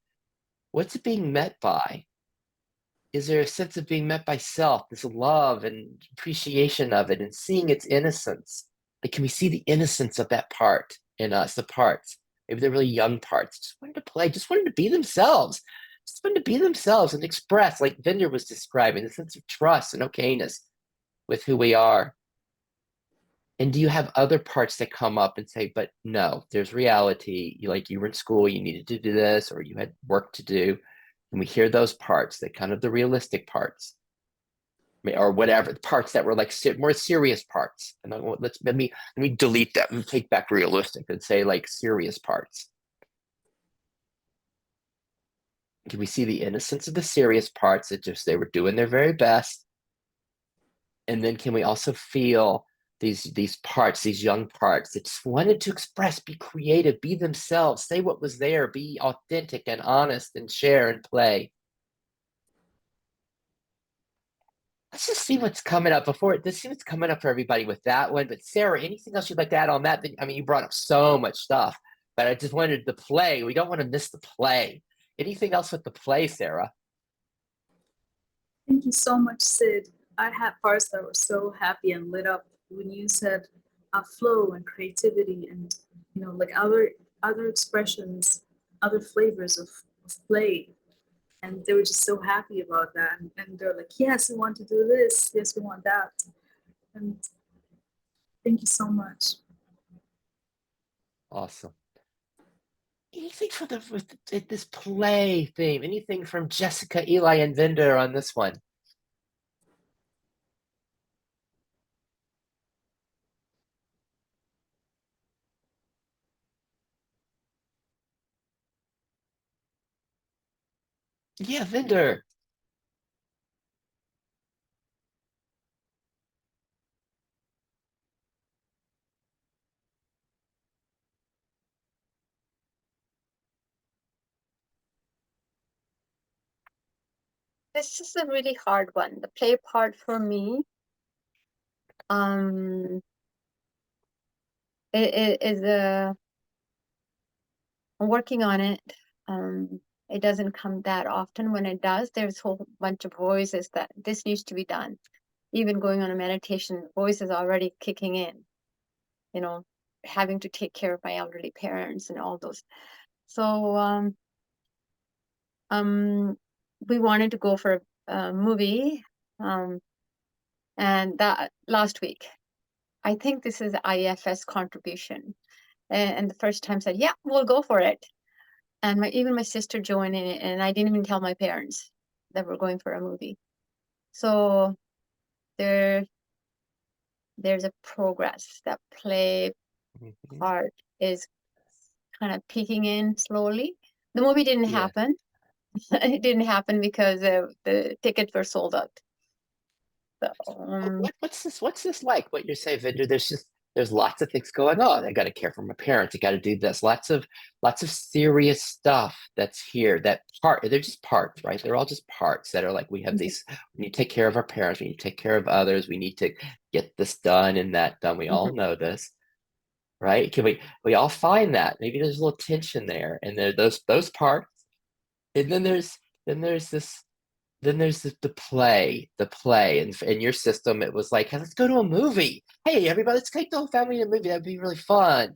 what's it being met by? Is there a sense of being met by self, this love and appreciation of it and seeing its innocence? Like, can we see the innocence of that part in us, the parts? Maybe the really young parts just wanted to play, just wanted to be themselves, just wanted to be themselves and express, like Vinder was describing, the sense of trust and okayness with who we are. And do you have other parts that come up and say, but no, there's reality. You were in school, you needed to do this, or you had work to do. And we hear those parts, that kind of the realistic parts, or whatever, the parts that were like more serious parts. And then, let me delete that and take back realistic and say like serious parts. Can we see the innocence of the serious parts that just they were doing their very best? And then can we also feel these parts, these young parts that just wanted to express, be creative, be themselves, say what was there, be authentic and honest and share and play? let's just see what's coming up let's see what's coming up for everybody with that one. But Sarah, anything else you'd like to add on that? I mean, you brought up so much stuff, but I just wanted the play. We don't want to miss the play. Anything else with the play, Sarah? Thank you so much, Sid. I had parts that were so happy and lit up when you said flow and creativity and like other expressions, other flavors of play. And they were just so happy about that. And they're like, yes, we want to do this. Yes, we want that. And thank you so much. Awesome. Anything for this play theme? Anything from Jessica, Eli, and Vinder on this one? Yeah, Vinder. This is a really hard one. The play part for me, it is I'm working on it. It doesn't come that often. When it does, there's a whole bunch of voices that this needs to be done. Even going on a meditation, voices already kicking in, having to take care of my elderly parents and all those. So we wanted to go for a movie, and that last week. I think this is IFS contribution. And the first time said, yeah, we'll go for it. And even my sister joined in it, and I didn't even tell my parents that we're going for a movie. So there's a progress. That play part is kind of peeking in slowly. The movie didn't happen. It didn't happen because the tickets were sold out. So, what's this like? What you're saying, Vinder? There's lots of things going on. I got to care for my parents. I got to do this. Lots of serious stuff that's here. That part, they're just parts, right? They're all just parts that are like, we have these, we need to take care of our parents. We need to take care of others. We need to get this done and that done. We all know this, right? Can we all find that? Maybe there's a little tension there, and there those parts, and then there's the play, and in your system, it was like, hey, let's go to a movie. Hey, everybody, let's take the whole family to a movie. That'd be really fun.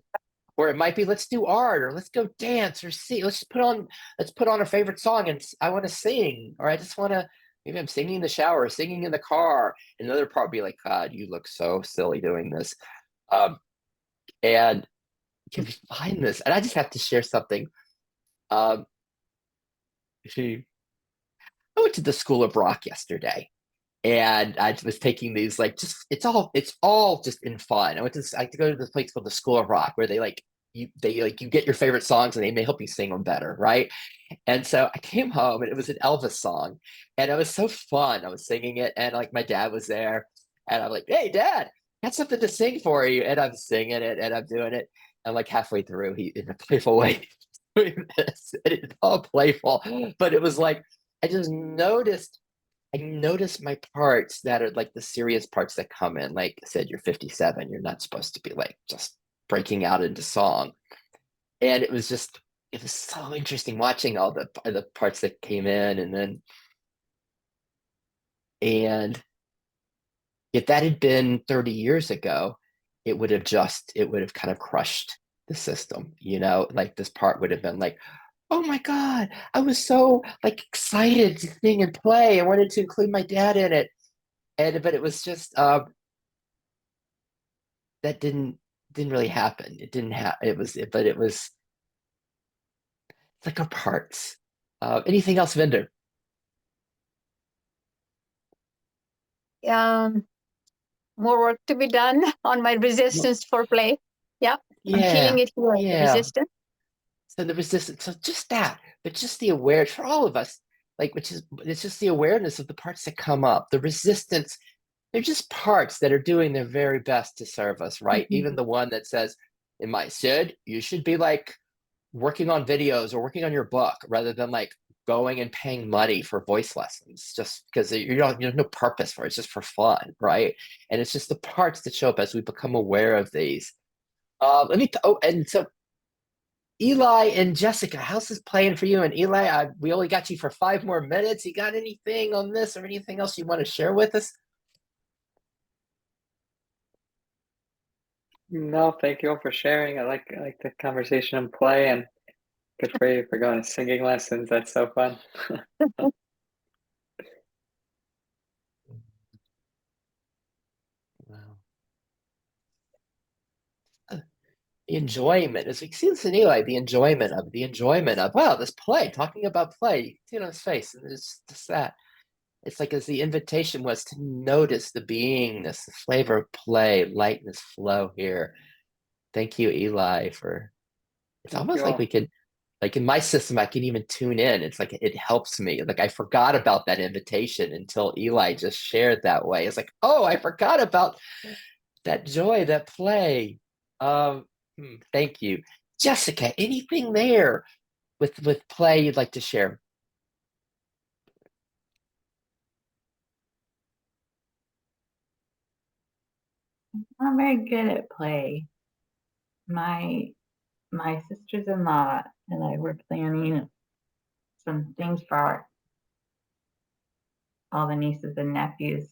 Or it might be, let's do art, or let's go dance, or see. Let's put on a favorite song, and I want to sing, or I just want to. Maybe I'm singing in the shower, singing in the car. And another part would be like, God, you look so silly doing this. And can we find this? And I just have to share something. Um, I went to the School of Rock yesterday, and I was taking these like it's all just in fun. I had to go to this place called the School of Rock where you get your favorite songs and they may help you sing them better, right? And so I came home and it was an Elvis song, and it was so fun. I was singing it, and like my dad was there, and I'm like, "Hey, Dad, I got something to sing for you," and I'm singing it and I'm doing it, and like halfway through, he in a playful way doing this, and it's all playful, but it was like I just noticed. I notice my parts that are like the serious parts that come in. Like I said, you're 57. You're not supposed to be like just breaking out into song. And it was so interesting watching all the parts that came in, and if that had been 30 years ago, it would have kind of crushed the system. Like this part would have been like, oh my God, I was so like excited to sing and play. I wanted to include my dad in it. But it was just that didn't really happen. It didn't have but it was like our parts. Anything else, Vinder? more work to be done on my resistance for play. Yeah, I'm feeling it here, the resistance. So the resistance, so just that, but just the awareness for all of us, like it's just the awareness of the parts that come up, the resistance. They're just parts that are doing their very best to serve us, right? Even the one that says, "It might Sid, you should be like working on videos or working on your book rather than like going and paying money for voice lessons just because there's no purpose for it. It's just for fun, right? And it's just the parts that show up as we become aware of these. And so Eli and Jessica, how's this playing for you? And Eli, we only got you for 5 more minutes. You got anything on this or anything else you want to share with us? No, thank you all for sharing. I like the conversation and play, and good for you for going to singing lessons. That's so fun. Wow. The enjoyment, as we see this in Eli, the enjoyment of, wow, this play, talking about play, you can see it on his face, and it's just that. It's like as the invitation was to notice the beingness, the flavor of play, lightness, flow here. Thank you, Eli, for it's Thank almost you like we all. could, like in my system, I can even tune in. It's like it helps me. Like I forgot about that invitation until Eli just shared that way. It's like, oh, I forgot about that joy, that play. Um, Thank you. Jessica, anything there with play you'd like to share? I'm very good at play. My sisters-in-law and I were planning some things for all the nieces and nephews.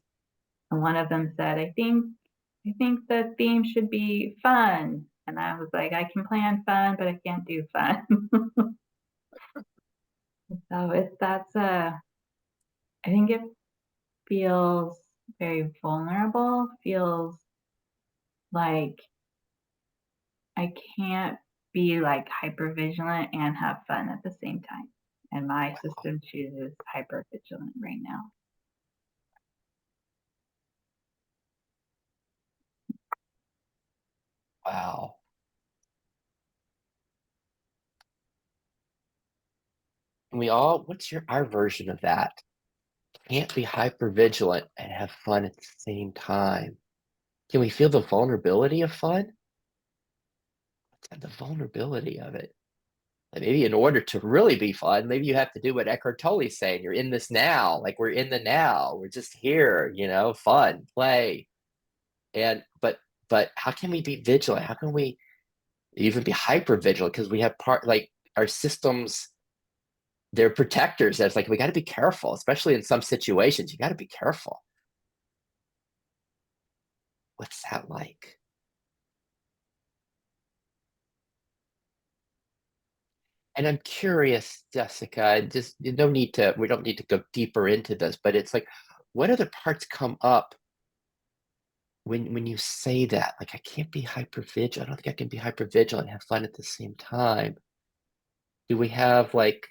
And one of them said, I think the theme should be fun. And I was like, I can plan fun, but I can't do fun. So I think it feels very vulnerable, feels like I can't be like hyper vigilant and have fun at the same time. And my system chooses hyper vigilant right now. Wow. And what's our version of that? Can't be hyper vigilant and have fun at the same time. Can we feel the vulnerability of fun? The vulnerability of it. And maybe in order to really be fun, maybe you have to do what Eckhart Tolle's saying. You're in this now, like we're in the now. We're just here, fun, play. But how can we be vigilant? How can we even be hyper vigilant? Because we have like our systems, they're protectors. That's like we got to be careful, especially in some situations. You got to be careful. What's that like? And I'm curious, Jessica, just we don't need to go deeper into this, but it's like, what other parts come up when you say that? Like, I can't be hyper vigilant. I don't think I can be hyper vigilant and have fun at the same time. Do we have like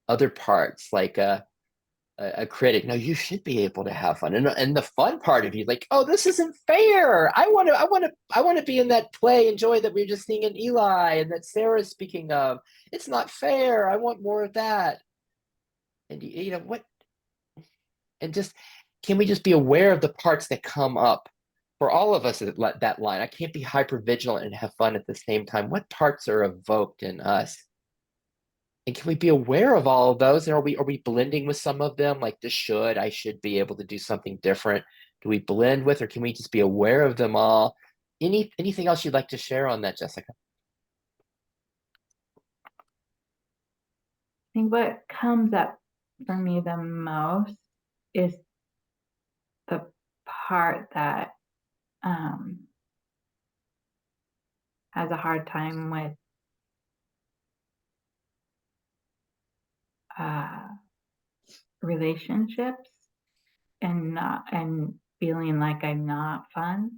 other parts, like a critic? No, you should be able to have fun, and the fun part of you, like, oh, this isn't fair. I want to be in that play and joy that we were just seeing in Eli and that Sarah's speaking of. It's not fair. I want more of that. And what? And just can we just be aware of the parts that come up for all of us at that line? I can't be hyper vigilant and have fun at the same time. What parts are evoked in us? And can we be aware of all of those? And are we blending with some of them? Like I should be able to do something different. Do we blend with, or can we just be aware of them all? Anything else you'd like to share on that, Jessica? I think what comes up for me the most is the part that has a hard time with relationships and feeling like I'm not fun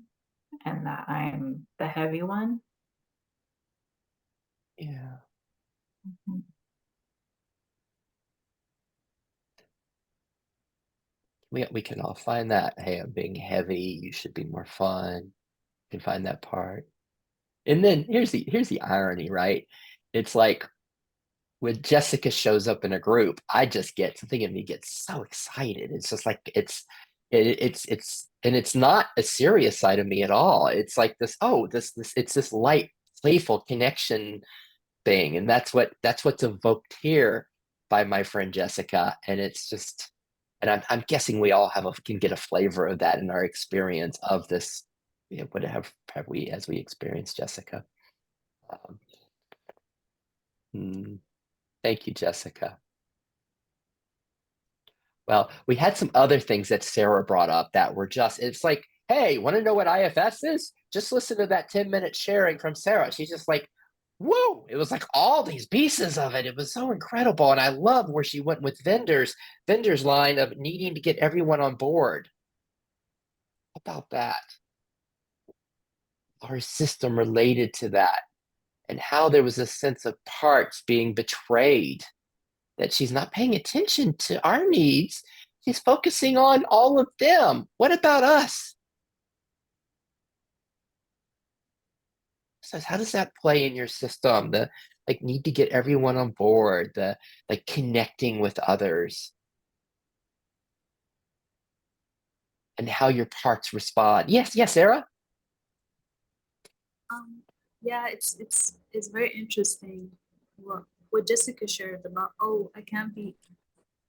and that I'm the heavy one. Yeah. Mm-hmm. We can all find that. Hey, I'm being heavy. You should be more fun. You can find that part. And then here's the irony, right? It's like when Jessica shows up in a group, I just get something in me gets so excited. It's just like and it's not a serious side of me at all. It's like it's this light, playful connection thing, and that's what's evoked here by my friend Jessica, and it's just, and I'm guessing we all can get a flavor of that in our experience of this. What have we as we experience Jessica? Thank you, Jessica. Well, we had some other things that Sarah brought up that were just, it's like, hey, want to know what IFS is? Just listen to that 10-minute sharing from Sarah. She's just like, whoa, it was like all these pieces of it. It was so incredible. And I love where she went with vendors line of needing to get everyone on board. How about that? Our system related to that, and how there was a sense of parts being betrayed, that she's not paying attention to our needs. She's focusing on all of them. What about us? So how does that play in your system? The like need to get everyone on board, the like connecting with others, and how your parts respond. Yes, Sarah. Yeah, it's very interesting what Jessica shared about, oh, I can't be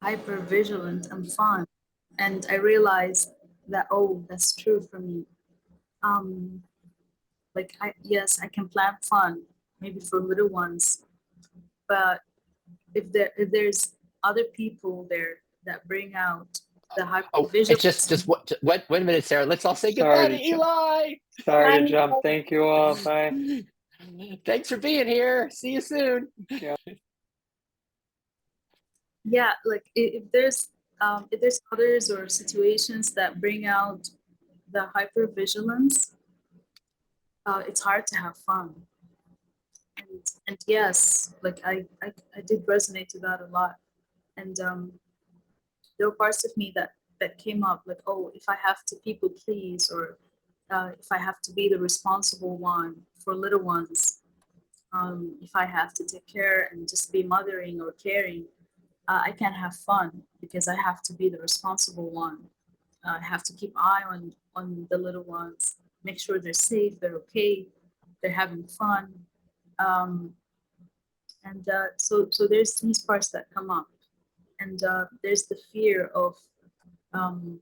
hyper vigilant and fun. And I realized that, oh, that's true for me. Like yes, I can plan fun, maybe for little ones, but if there's other people there that bring out the hyper Oh, visual. it's just what? Wait a minute, Sarah. Let's all say Sorry goodbye to to jump. Eli. Sorry to jump. Thank you all. Bye. Thanks for being here. See you soon. Yeah, like if there's others or situations that bring out the hypervigilance, it's hard to have fun. And yes, like I did resonate to that a lot. And there were parts of me that came up like, oh, if I have to people please, or if I have to be the responsible one for little ones, if I have to take care and just be mothering or caring, I can't have fun because I have to be the responsible one. I have to keep eye on the little ones, make sure they're safe, they're okay, they're having fun. Um, and so there's these parts that come up, and there's the fear of um,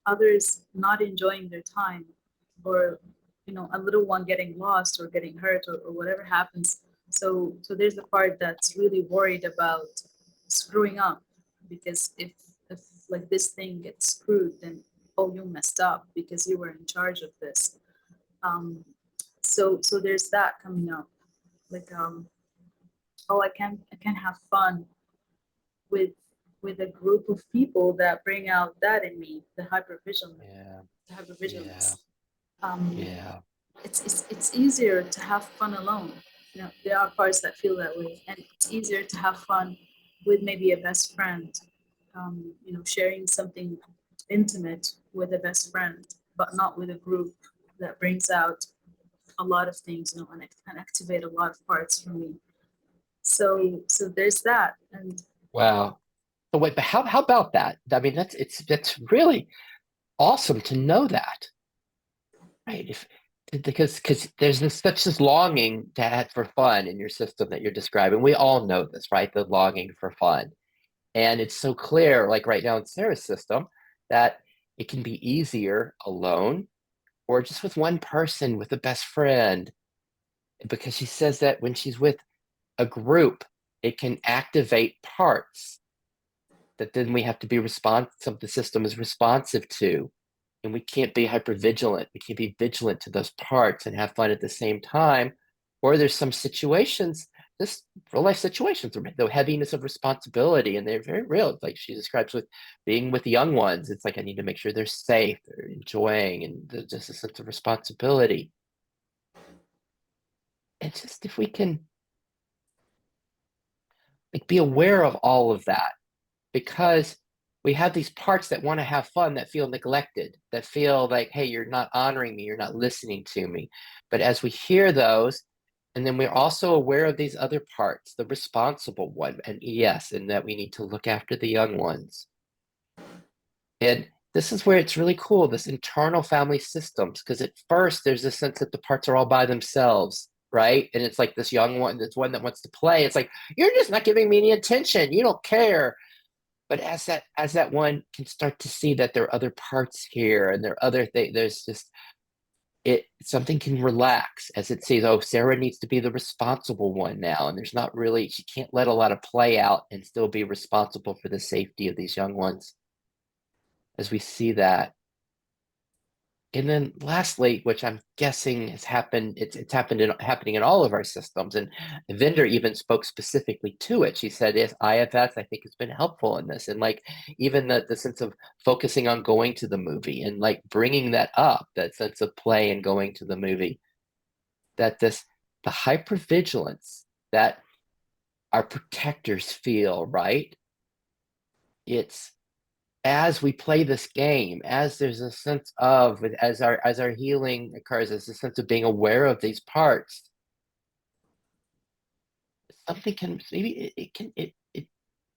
others not enjoying their time, or a little one getting lost or getting hurt, or whatever happens. So there's the part that's really worried about screwing up, because if like this thing gets screwed, then oh, you messed up because you were in charge of this. So there's that coming up, like oh, I can have fun with a group of people that bring out that in me, the hypervigilance. Yeah. The hypervigilance. Yeah. It's easier to have fun alone. There are parts that feel that way, and it's easier to have fun with maybe a best friend. Sharing something intimate with a best friend, but not with a group that brings out a lot of things, and activate a lot of parts for me. So there's that, and Wow. So wait, but how about that? I mean, that's really awesome to know that, right? Because there's such this longing to have for fun in your system that you're describing. We all know this, right? The longing for fun. And it's so clear, like right now in Sarah's system, that it can be easier alone or just with one person, with a best friend, because she says that when she's with a group, it can activate parts that then we have to be responsive, the system is responsive to. And we can't be hyper vigilant. We can't be vigilant to those parts and have fun at the same time. Or there's some situations, just real life situations, the heaviness of responsibility, and they're very real. Like she describes with being with young ones, it's like I need to make sure they're safe, they're enjoying, and there's just a sense of responsibility. And just if we can like be aware of all of that, because we have these parts that want to have fun that feel neglected, that feel like, hey, you're not honoring me, you're not listening to me. But as we hear those, and then we're also aware of these other parts, the responsible one, and yes, and that we need to look after the young ones. And this is where it's really cool, this internal family systems, because at first there's a sense that the parts are all by themselves. right? And it's like this young one, this one that wants to play. It's like, you're just not giving me any attention. You don't care. But as that one can start to see that there are other parts here and there are other things, there's just something can relax as it sees, oh, Sarah needs to be the responsible one now. And there's not really, she can't let a lot of play out and still be responsible for the safety of these young ones. As we see that. And then lastly, which I'm guessing has happened, it's happening in all of our systems. And the vendor even spoke specifically to it. She said, yes, IFS, I think, has been helpful in this. And like even the sense of focusing on going to the movie and like bringing that up, that sense of play and going to the movie, that the hypervigilance that our protectors feel, right? It's as we play this game, as there's a sense of, as our healing occurs, there's a sense of being aware of these parts, something can, maybe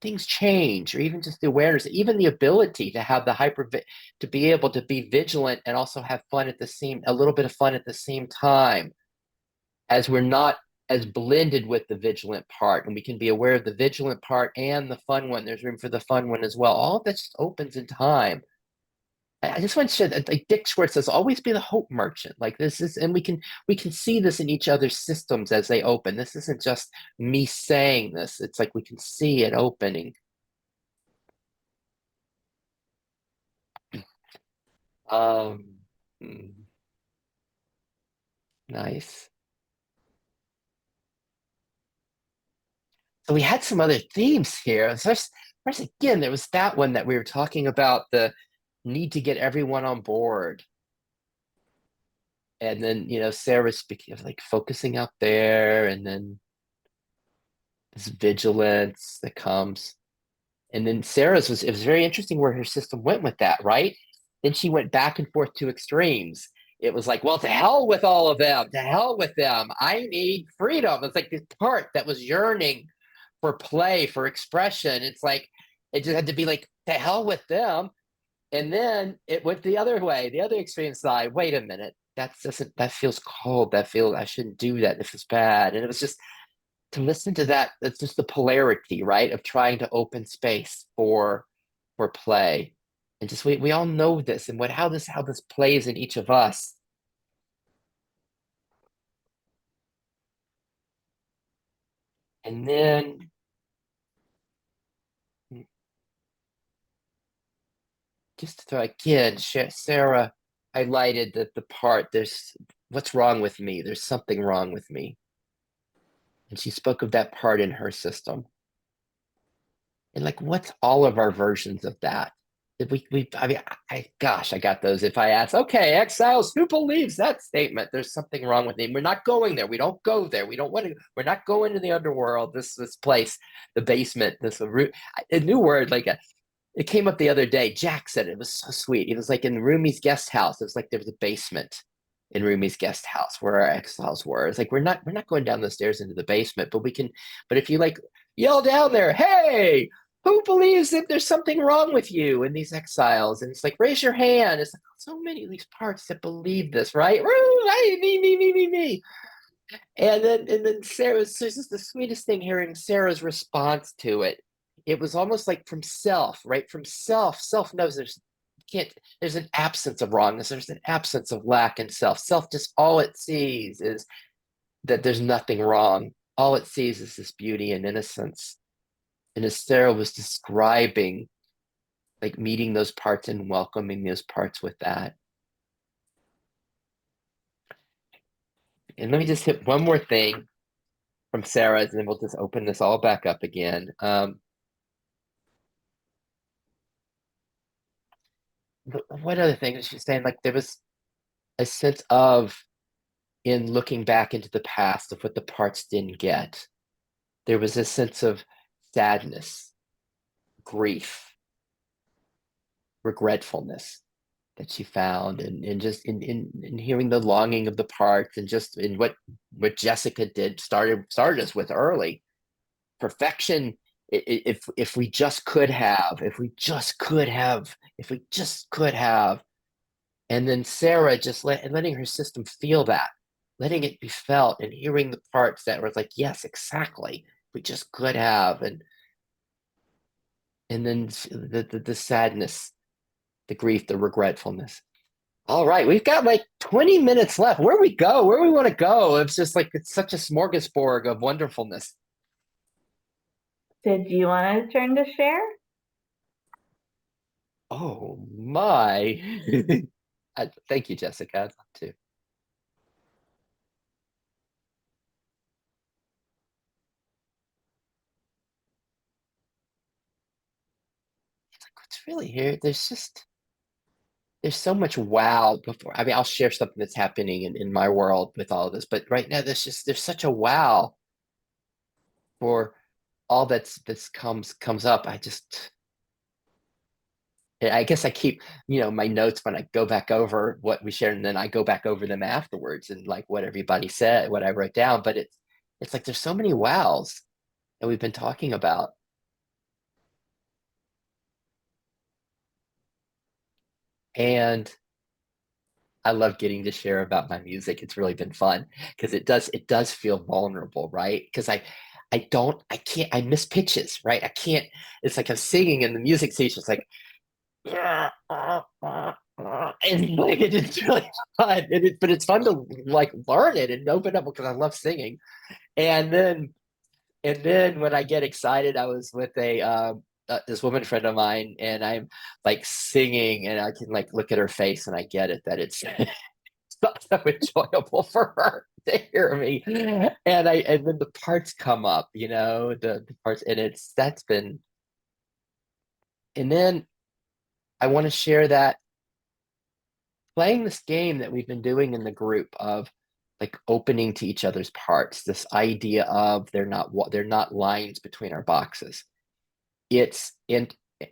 things change, or even just the awareness, even the ability to have to be able to be vigilant and also have fun at a little bit of fun at the same time, as we're not as blended with the vigilant part, and we can be aware of the vigilant part and the fun one. There's room for the fun one as well. All of that just opens in time. I just want to share that, like Dick Schwartz says, always be the hope merchant. Like this is, and we can see this in each other's systems as they open. This isn't just me saying this. It's like we can see it opening. Um, nice. So we had some other themes here. First, again, there was that one that we were talking about, the need to get everyone on board. And then, Sarah's speaking of like focusing out there, and then this vigilance that comes. And then Sarah's it was very interesting where her system went with that, right? Then she went back and forth to extremes. It was like, well, to hell with all of them, to hell with them. I need freedom. It's like this part that was yearning for play, for expression. It's like, it just had to be like, to hell with them. And then it went the other way, the other extreme side. Wait a minute. That feels cold. I shouldn't do that. This is bad. And it was just, to listen to that, that's just the polarity, right, of trying to open space for play. And just we all know this, and how this plays in each of us. And then just to again, Sarah highlighted that the part, there's what's wrong with me, there's something wrong with me. And she spoke of that part in her system. And like, what's all of our versions of that? I mean, gosh, I got those. If I ask, okay, exiles, who believes that statement? There's something wrong with me. We're not going there. We don't go there. We don't want to. We're not going to the underworld. This place, the basement. A new word. It came up the other day. Jack said it was so sweet. It was like in Rumi's guest house. It was like there was a basement in Rumi's guest house where our exiles were. It's like we're not going down the stairs into the basement, but we can. But if you like yell down there, hey, who believes that there's something wrong with you in these exiles? And it's like, raise your hand. It's like so many of these parts that believe this, right? Me. And then Sarah's, so this is the sweetest thing, hearing Sarah's response to it. It was almost like from self, right? From self knows there's an absence of wrongness. There's an absence of lack in self. Self, just all it sees is that there's nothing wrong. All it sees is this beauty and innocence. And as Sarah was describing, like meeting those parts and welcoming those parts with that. And let me just hit one more thing from Sarah, and then we'll just open this all back up again. What other thing was she saying? Like there was a sense of, in looking back into the past, of what the parts didn't get. There was a sense of sadness, grief, regretfulness that she found, and just in hearing the longing of the parts, and just in what Jessica did, started us with early perfection. If we just could have, and then Sarah just letting her system feel that, letting it be felt and hearing the parts that were like, yes, exactly, we just could have, and then the sadness, the grief, the regretfulness. All right, we've got like 20 minutes left. Where we go, where we want to go. It's just like, it's such a smorgasbord of wonderfulness. Did you want to turn to share? Oh my. Thank you, Jessica. I'd love to. It's like, what's really here? There's so much wow before. I mean, I'll share something that's happening in my world with all of this, but right now there's such a wow for all that's comes up. I guess I keep, my notes when I go back over what we shared, and then I go back over them afterwards and like what everybody said, what I wrote down. But it's like there's so many wows that we've been talking about. And I love getting to share about my music. It's really been fun because it does feel vulnerable, right? Because I miss pitches, right? I can't, it's like I'm singing and the music station's like, yeah, and like it's really fun. But it's fun to like learn it and open up because I love singing. And then when I get excited, I was with this woman friend of mine, and I'm like singing, and I can like look at her face, and I get it that it's not so enjoyable for her to hear me. And then the parts come up, the parts, and that's been. And then I want to share that playing this game that we've been doing in the group of like opening to each other's parts, this idea of they're not lines between our boxes. It's in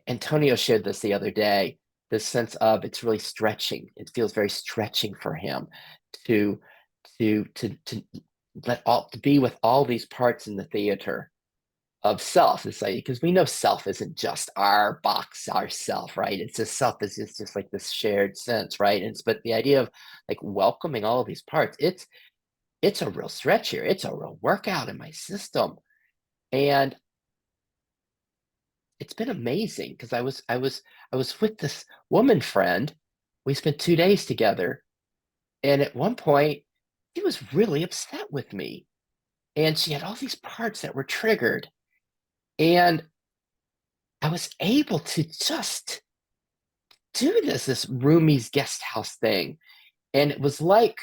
Antonio shared this the other day, this sense of it's really stretching. It feels very stretching for him to to to be with all these parts in the theater of self. It's like, because we know self isn't just our box, our self, right? It's just self is just like this shared sense, right? But the idea of like welcoming all of these parts, it's a real stretch here. It's a real workout in my system. And it's been amazing because I was with this woman friend. We spent 2 days together, and at one point, she was really upset with me, and she had all these parts that were triggered, and I was able to just do this roomie's guest house thing, and it was like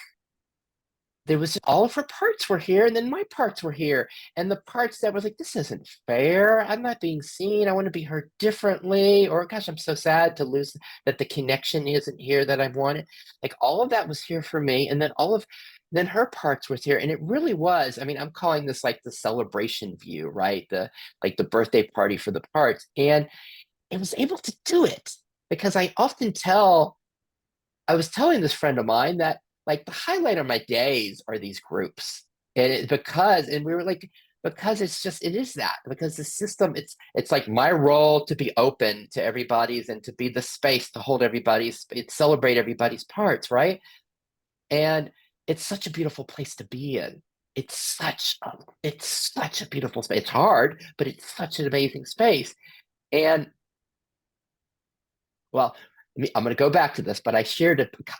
there was all of her parts were here, and then my parts were here, and the parts that was like, this isn't fair, I'm not being seen, I want to be heard differently, or gosh, I'm so sad to lose that the connection isn't here that I wanted. Like all of that was here for me, and then her parts was here, and it really was. I mean, I'm calling this like the celebration view, right? The birthday party for the parts, and it was able to do it because I was telling this friend of mine that like the highlight of my days are these groups. And we were like, because it is that, because the system, it's like my role to be open to everybody's and to be the space to hold celebrate everybody's parts, right? And it's such a beautiful place to be in. It's such a beautiful space. It's hard, but it's such an amazing space. And well, I'm going to go back to this, but I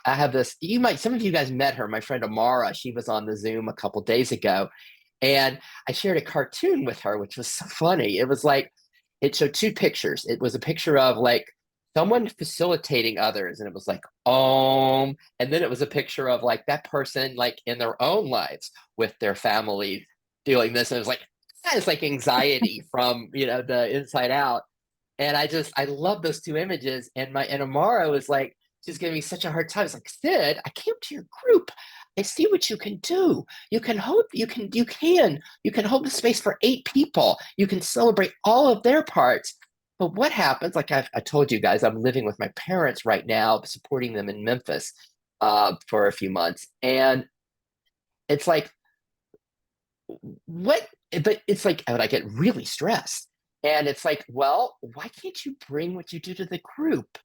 have this. Some of you guys met her, my friend Amara. She was on the Zoom a couple days ago, and I shared a cartoon with her, which was so funny. It was like, it showed two pictures. It was a picture of like someone facilitating others, and it was like, and then it was a picture of like that person like in their own lives with their family doing this. And it was like, it's like anxiety from, the inside out. And I love those two images. And Amara was like, she's giving me such a hard time. It's like, Sid, I came to your group. I see what you can do. You can hold the space for 8 people. You can celebrate all of their parts. But what happens? Like I told you guys, I'm living with my parents right now, supporting them in Memphis for a few months. And it's like, what? But it's like, and I get really stressed. And it's like, well, why can't you bring what you do to the group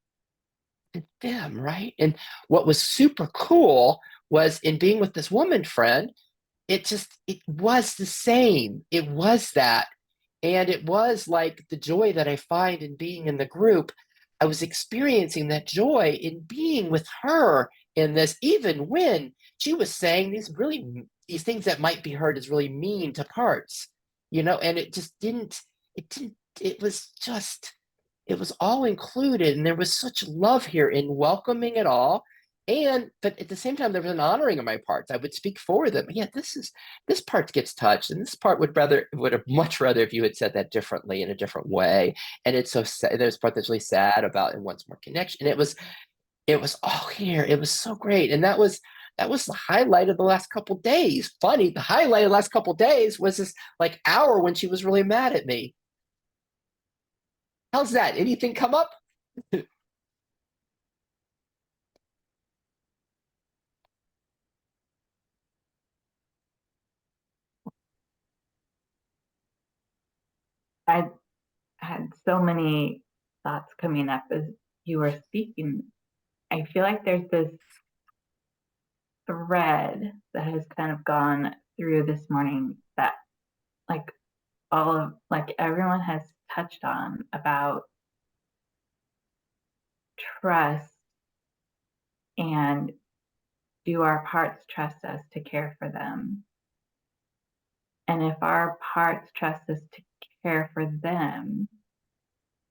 to them, right? And what was super cool was in being with this woman friend, it was the same. It was that. And it was like the joy that I find in being in the group. I was experiencing that joy in being with her in this, even when she was saying these things that might be heard as really mean to parts, and it was just, it was all included. And there was such love here in welcoming it all. But at the same time, there was an honoring of my parts. I would speak for them. Yeah, this part gets touched, and this part would have much rather if you had said that differently in a different way. And it's so sad. There's a part that's really sad about and wants more connection. And it was all here. It was so great. And that was the highlight of the last couple days. Funny, the highlight of the last couple days was this like hour when she was really mad at me. How's that? Anything come up? I had so many thoughts coming up as you were speaking. I feel like there's this thread that has kind of gone through this morning that like everyone has touched on about trust, and do our parts trust us to care for them? And if our parts trust us to care for them,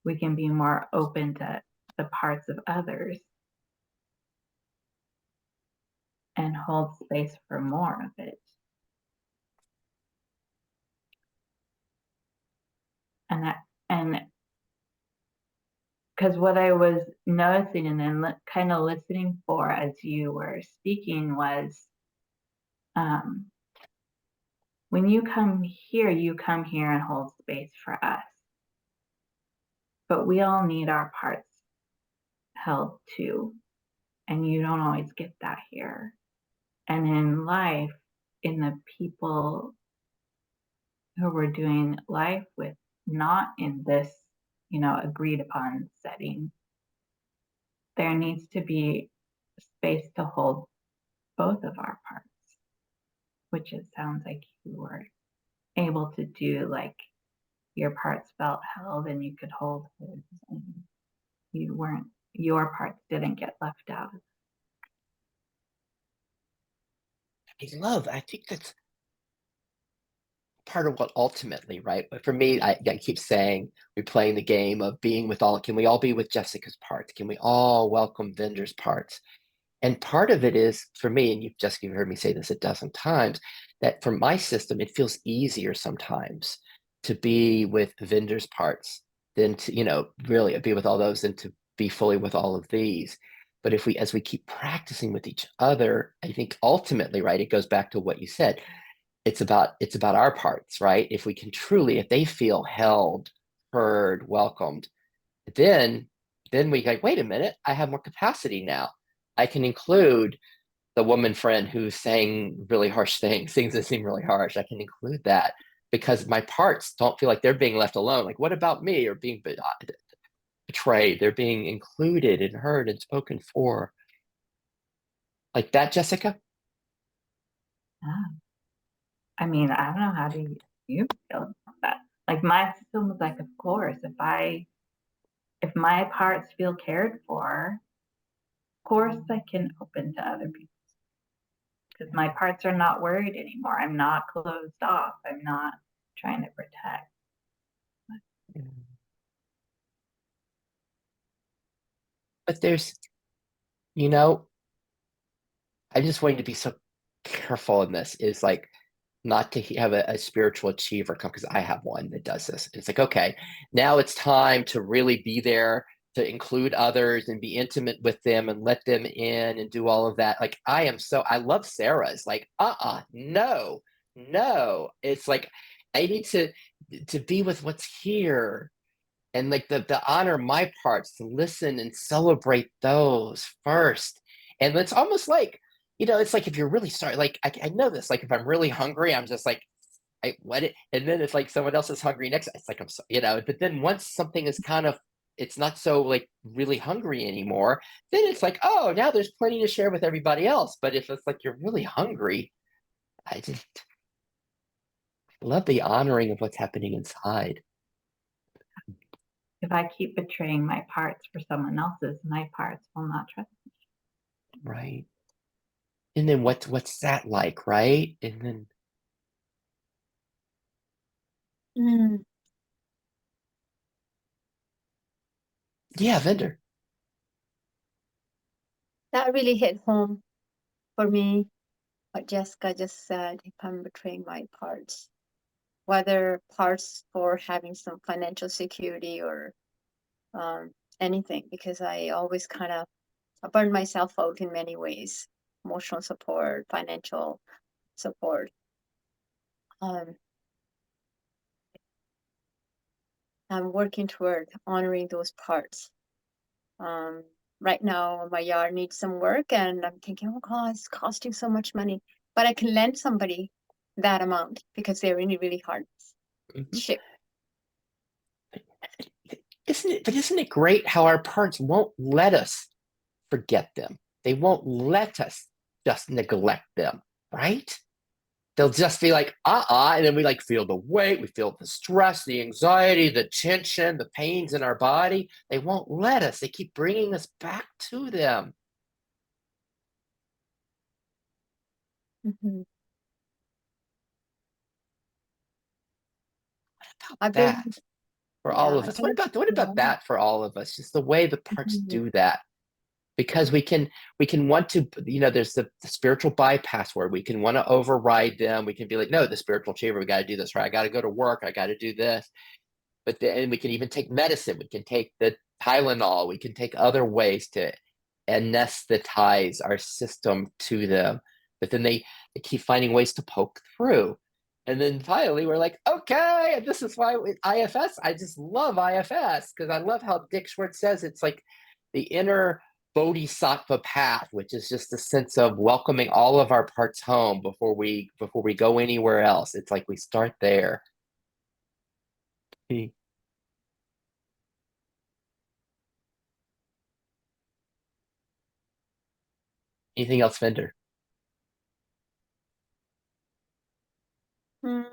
we can be more open to the parts of others and hold space for more of it. And because what I was noticing and then kind of listening for as you were speaking was, when you come here and hold space for us. But we all need our parts held too. And you don't always get that here. And in life, in the people who we're doing life with, not in this, agreed upon setting, there needs to be space to hold both of our parts, which it sounds like you were able to do, like your parts felt held and you could hold his, and your parts didn't get left out. I think that's part of what ultimately, right? But for me, I keep saying we're playing the game of being with all. Can we all be with Jessica's parts? Can we all welcome Vinder's parts? And part of it is for me, and you've heard me say this a dozen times, that for my system, it feels easier sometimes to be with Vinder's parts than to, really be with all those than to be fully with all of these. But as we keep practicing with each other, I think ultimately, right, it goes back to what you said. It's about our parts, right? If they feel held, heard, welcomed, then we like, wait a minute, I have more capacity now. I can include the woman friend who's saying really harsh things that seem really harsh. I can include that because my parts don't feel like they're being left alone. Like, what about me? Or being betrayed. They're being included and heard and spoken for. Like that, Jessica? Yeah. I mean, I don't know, how do you feel about that? Like my system was like, of course, if my parts feel cared for, of course I can open to other people. Because my parts are not worried anymore. I'm not closed off. I'm not trying to protect. But there's, I just want you to be so careful in this, is like not to have a spiritual achiever come, because I have one that does this. It's like, okay, now it's time to really be there, to include others and be intimate with them and let them in and do all of that. Like I love Sarah's like, no. It's like I need to be with what's here, and like the honor my parts, to listen and celebrate those first. And it's almost like, it's like if you're really sorry, like I know this, like if I'm really hungry, I'm just like, I what it, and then it's like someone else is hungry next. It's like I'm so, but then once something is kind of it's not so like really hungry anymore, then it's like, oh, now there's plenty to share with everybody else. But if it's like you're really hungry, I just love the honoring of what's happening inside. If I keep betraying my parts for someone else's, my parts will not trust me. Right. And then what's that like, right? And then Mm, yeah, vendor. that really hit home for me, what Jessica just said, if I'm betraying my parts, whether parts for having some financial security or anything, because I always kind of burn myself out in many ways, emotional support, financial support. I'm working toward honoring those parts. Right now, my yard needs some work, and I'm thinking, oh God, it's costing so much money. But I can lend somebody that amount because they're really, really hard Mhm. ship. Isn't it great how our parts won't let us forget them? They won't let us just neglect them, right? They'll just be like, and then we like feel the weight, we feel the stress, the anxiety, the tension, the pains in our body. They won't let us. They keep bringing us back to them. Mm-hmm. About that for all of I've us. been, What about that for all of us? Just the way the parts mhm, do that. Because we can want to, there's the spiritual bypass where we can want to override them. We can be like, no, the spiritual chamber, we got to do this, right? I got to go to work, I got to do this. But then we can even take medicine, we can take the Tylenol, we can take other ways to anesthetize our system to them. But then they keep finding ways to poke through. And then finally we're like, okay, and this is why IFS, I just love IFS because I love how Dick Schwartz says it's like the inner bodhisattva path, which is just a sense of welcoming all of our parts home before we go anywhere else. It's like we start there. Anything else, Fender? mm,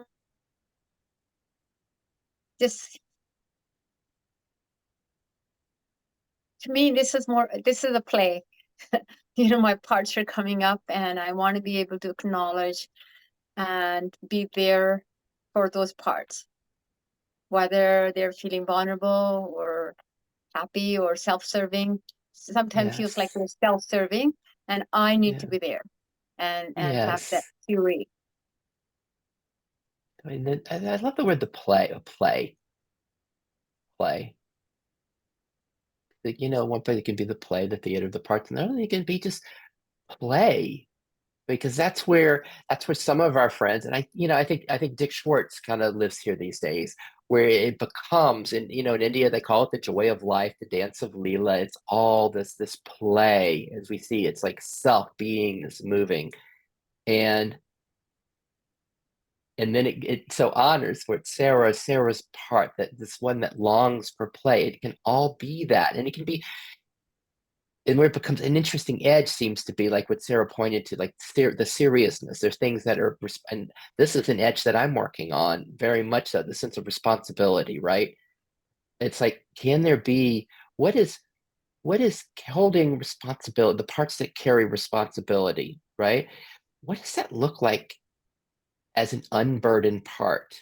just to me, this is a play. My parts are coming up, and I want to be able to acknowledge and be there for those parts, whether they're feeling vulnerable or happy or self-serving. Sometimes feels like Yes. they're self-serving, and I need Yeah. to be there and have that Yes. theory. I mean, I love the word play. Like, one place it can be the play, the theater, the parts, and the other it can be just play. Because that's where some of our friends, and I think Dick Schwartz kind of lives here these days, where it becomes, and in India they call it the joy of life, the dance of Leela. It's all this play as we see. It's like self being is moving, and then it so honors where it's Sarah's part, that this one that longs for play. It can all be that, and it can be, and where it becomes an interesting edge seems to be like what Sarah pointed to, like the seriousness. There's things that are, and this is an edge that I'm working on very much so, the sense of responsibility, right? It's like, can there be, what is holding responsibility, the parts that carry responsibility, right? What does that look like as an unburdened part?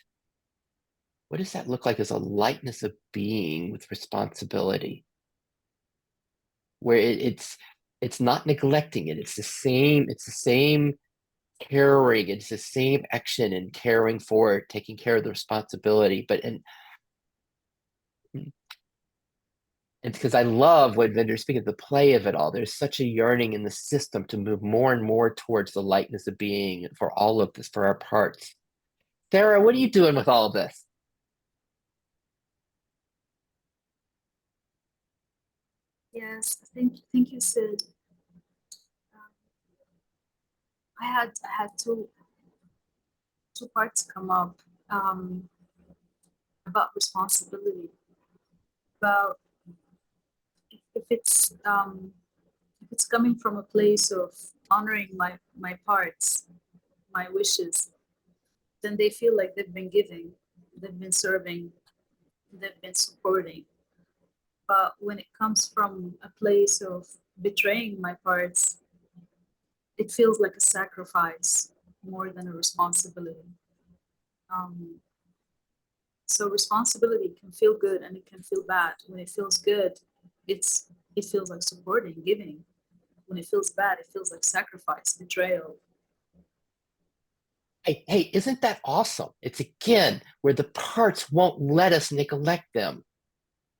What does that look like as a lightness of being with responsibility? Where it's not neglecting it. It's the same caring, it's the same action and caring for it, taking care of the responsibility. But and it's because I love when vendors speak of the play of it all. There's such a yearning in the system to move more and more towards the lightness of being for all of this, for our parts. Sarah, what are you doing with all of this? Yes, thank you, Sid. I had two parts come up about responsibility, about it's coming from a place of honoring my parts, my wishes, then they feel like they've been giving, they've been serving, they've been supporting. But when it comes from a place of betraying my parts, it feels like a sacrifice more than a responsibility. Um, so responsibility can feel good and it can feel bad. When it feels good, it feels like supporting, giving. When it feels bad, it feels like sacrifice, betrayal. Hey, isn't that awesome? It's again where the parts won't let us neglect them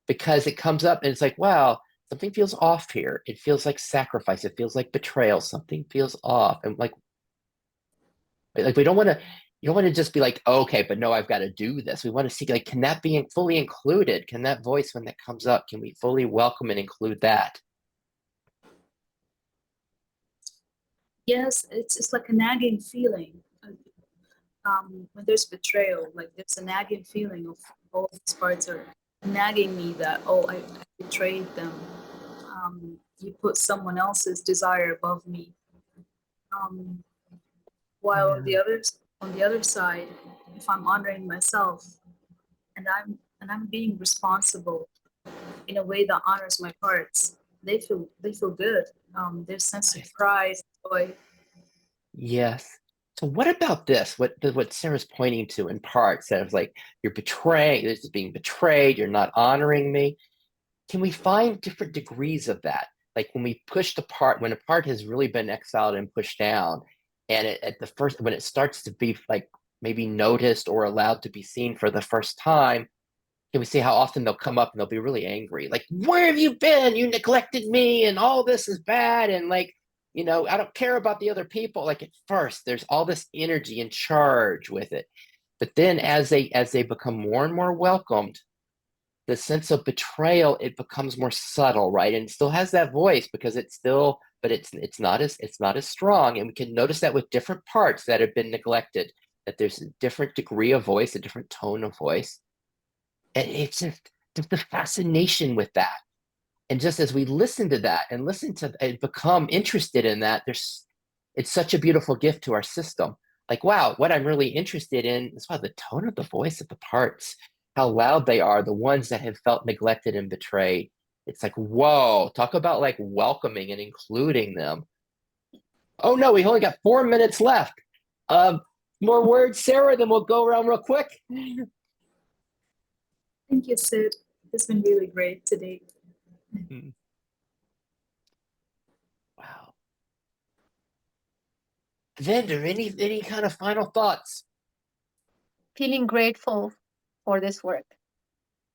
because it comes up and it's like, wow, something feels off here. It feels like sacrifice. It feels like betrayal. Something feels off. And like we don't want to, you don't want to just be like, okay, but no, I've got to do this. We want to see, like, can that be fully included? Can that voice, when that comes up, can we fully welcome and include that? Yes, it's like a nagging feeling. When there's betrayal, like there's a nagging feeling of all these parts are nagging me that, oh, I betrayed them. You put someone else's desire above me. Um, while on the other side, if I'm honoring myself and I'm being responsible in a way that honors my parts, they feel good. There's sense of pride, joy. Yes. So what about this? What Sarah's pointing to in part says, like, you're betraying, this is being betrayed, you're not honoring me. Can we find different degrees of that? Like when we push the part, when a part has really been exiled and pushed down, and at the first, when it starts to be like maybe noticed or allowed to be seen for the first time, can we see how often they'll come up and they'll be really angry? Like, where have you been? You neglected me, and all this is bad. And like, I don't care about the other people. Like at first, there's all this energy and charge with it. But then as they become more and more welcomed, the sense of betrayal, it becomes more subtle, right? And it still has that voice because it's still, but it's not as strong. And we can notice that with different parts that have been neglected, that there's a different degree of voice, a different tone of voice. And it's just the fascination with that. And just as we listen to that and listen to and become interested in that, it's such a beautiful gift to our system. Like, wow, what I'm really interested in is, wow, the tone of the voice of the parts, how loud they are, the ones that have felt neglected and betrayed. It's like, whoa, talk about like welcoming and including them. Oh no, we only got 4 minutes left. More words, Sarah, then we'll go around real quick. Thank you, Sid. It's been really great today. Wow. Vendor, any kind of final thoughts? Feeling grateful for this work.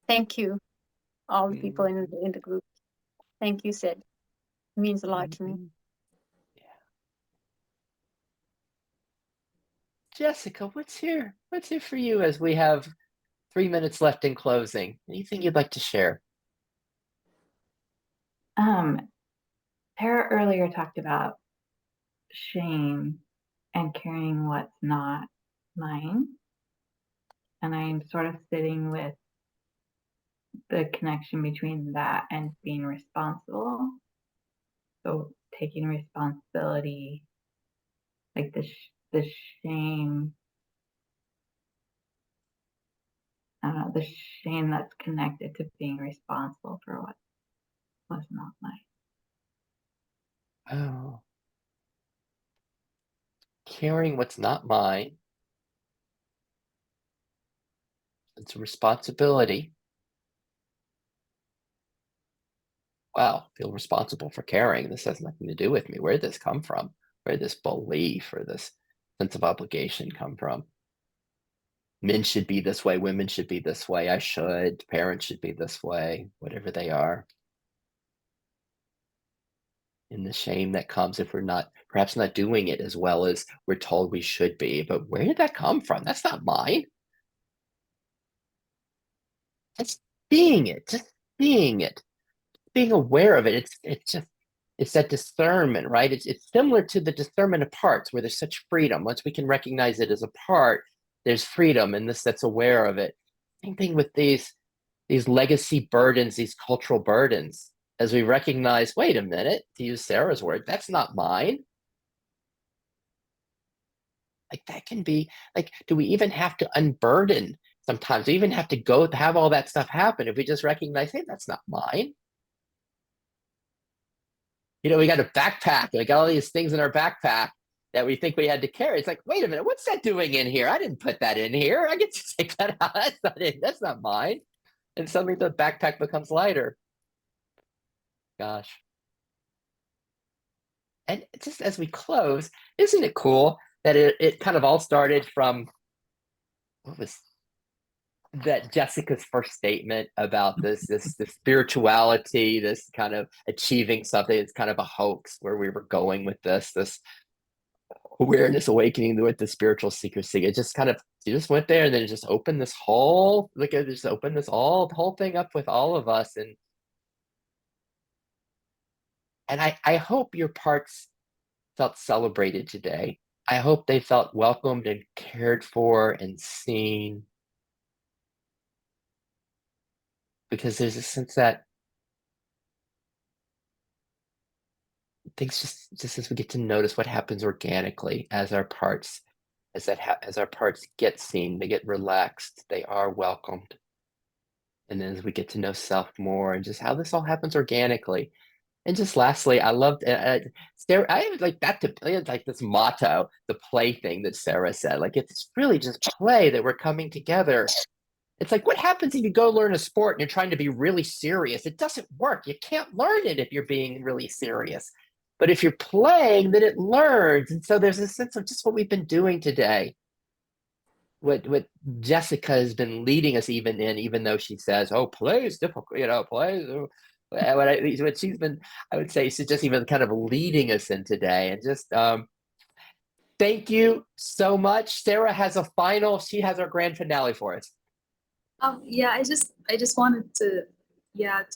Thank you, all the people in the group. Thank you, Sid. It means a lot to me. Yeah. Jessica, what's here? What's here for you as we have 3 minutes left in closing? Anything you'd like to share? Tara earlier talked about shame and carrying what's not mine. And I'm sort of sitting with the connection between that and being responsible. So taking responsibility, like the shame, the shame that's connected to being responsible for what was not mine. Oh. Carrying what's not mine. It's a responsibility. Wow, feel responsible for carrying. This has nothing to do with me. Where did this come from? Where did this belief or this sense of obligation come from? Men should be this way, women should be this way, I should, parents should be this way, whatever they are. And the shame that comes if we're not, perhaps not doing it as well as we're told we should be. But where did that come from? That's not mine. Just seeing it, being aware of it. It's that discernment, right? It's similar to the discernment of parts where there's such freedom. Once we can recognize it as a part, there's freedom in this that's aware of it. Same thing with these legacy burdens, these cultural burdens. as we recognize, wait a minute, to use Sarah's word, that's not mine. Like that can be like, do we even have to unburden sometimes? We even have to go have all that stuff happen if we just recognize, hey, that's not mine. You know, we got a backpack, we got all these things in our backpack that we think we had to carry. It's like, wait a minute, what's that doing in here? I didn't put that in here. I get to take that out. That's not it. That's not mine. And suddenly the backpack becomes lighter. Gosh. And just as we close, isn't it cool that it kind of all started from, what was that, Jessica's first statement about this spirituality, this kind of achieving something. It's kind of a hoax where we were going with this awareness awakening with the spiritual secrecy. It just kind of, you just went there and then just opened this whole, like it just opened this all the whole thing up with all of us. And I hope your parts felt celebrated today. I hope they felt welcomed and cared for and seen, because there's a sense that things just as we get to notice what happens organically as our parts, as our parts get seen, they get relaxed, they are welcomed. And then as we get to know self more and just how this all happens organically. And just lastly, I loved Sarah. I like that to like this motto, the play thing that Sarah said. Like it's really just play that we're coming together. It's like, what happens if you go learn a sport and you're trying to be really serious? It doesn't work. You can't learn it if you're being really serious. But if you're playing, then it learns. And so there's a sense of just what we've been doing today. What Jessica has been leading us even in, even though she says, "Oh, play is difficult," play. What she's been, I would say, she's just even kind of leading us in today, and just thank you so much. Sarah has a final. She has our grand finale for us. Yeah, I just wanted to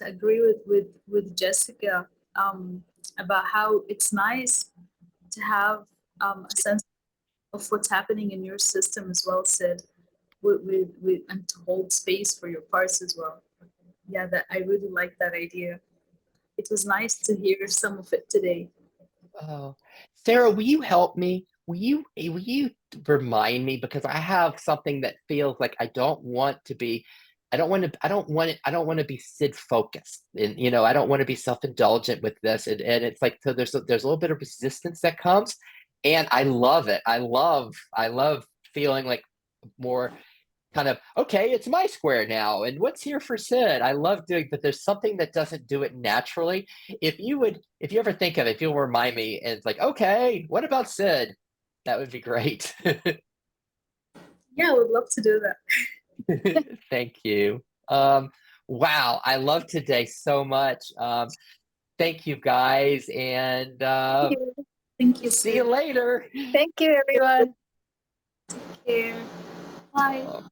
agree with Jessica about how it's nice to have a sense of what's happening in your system as well, Sid, and to hold space for your parts as well. Yeah, that I really like that idea. It was nice to hear some of it today. Oh, Sarah, will you help me? Will you remind me, because I have something that feels like I don't want to be, I don't want to be Sid focused, and I don't want to be self-indulgent with this, and it's like, so there's a little bit of resistance that comes, and I love it. I love feeling like more kind of, okay, it's my square now, and what's here for Sid? I love doing, but there's something that doesn't do it naturally. If you ever think of it, if you'll remind me, and it's like, okay, what about Sid? That would be great. Yeah, I would love to do that. Thank you. Wow, I love today so much. Thank you guys, and Thank you. Thank you, see you Sid. later. Thank you, everyone. Take care. Bye. Um,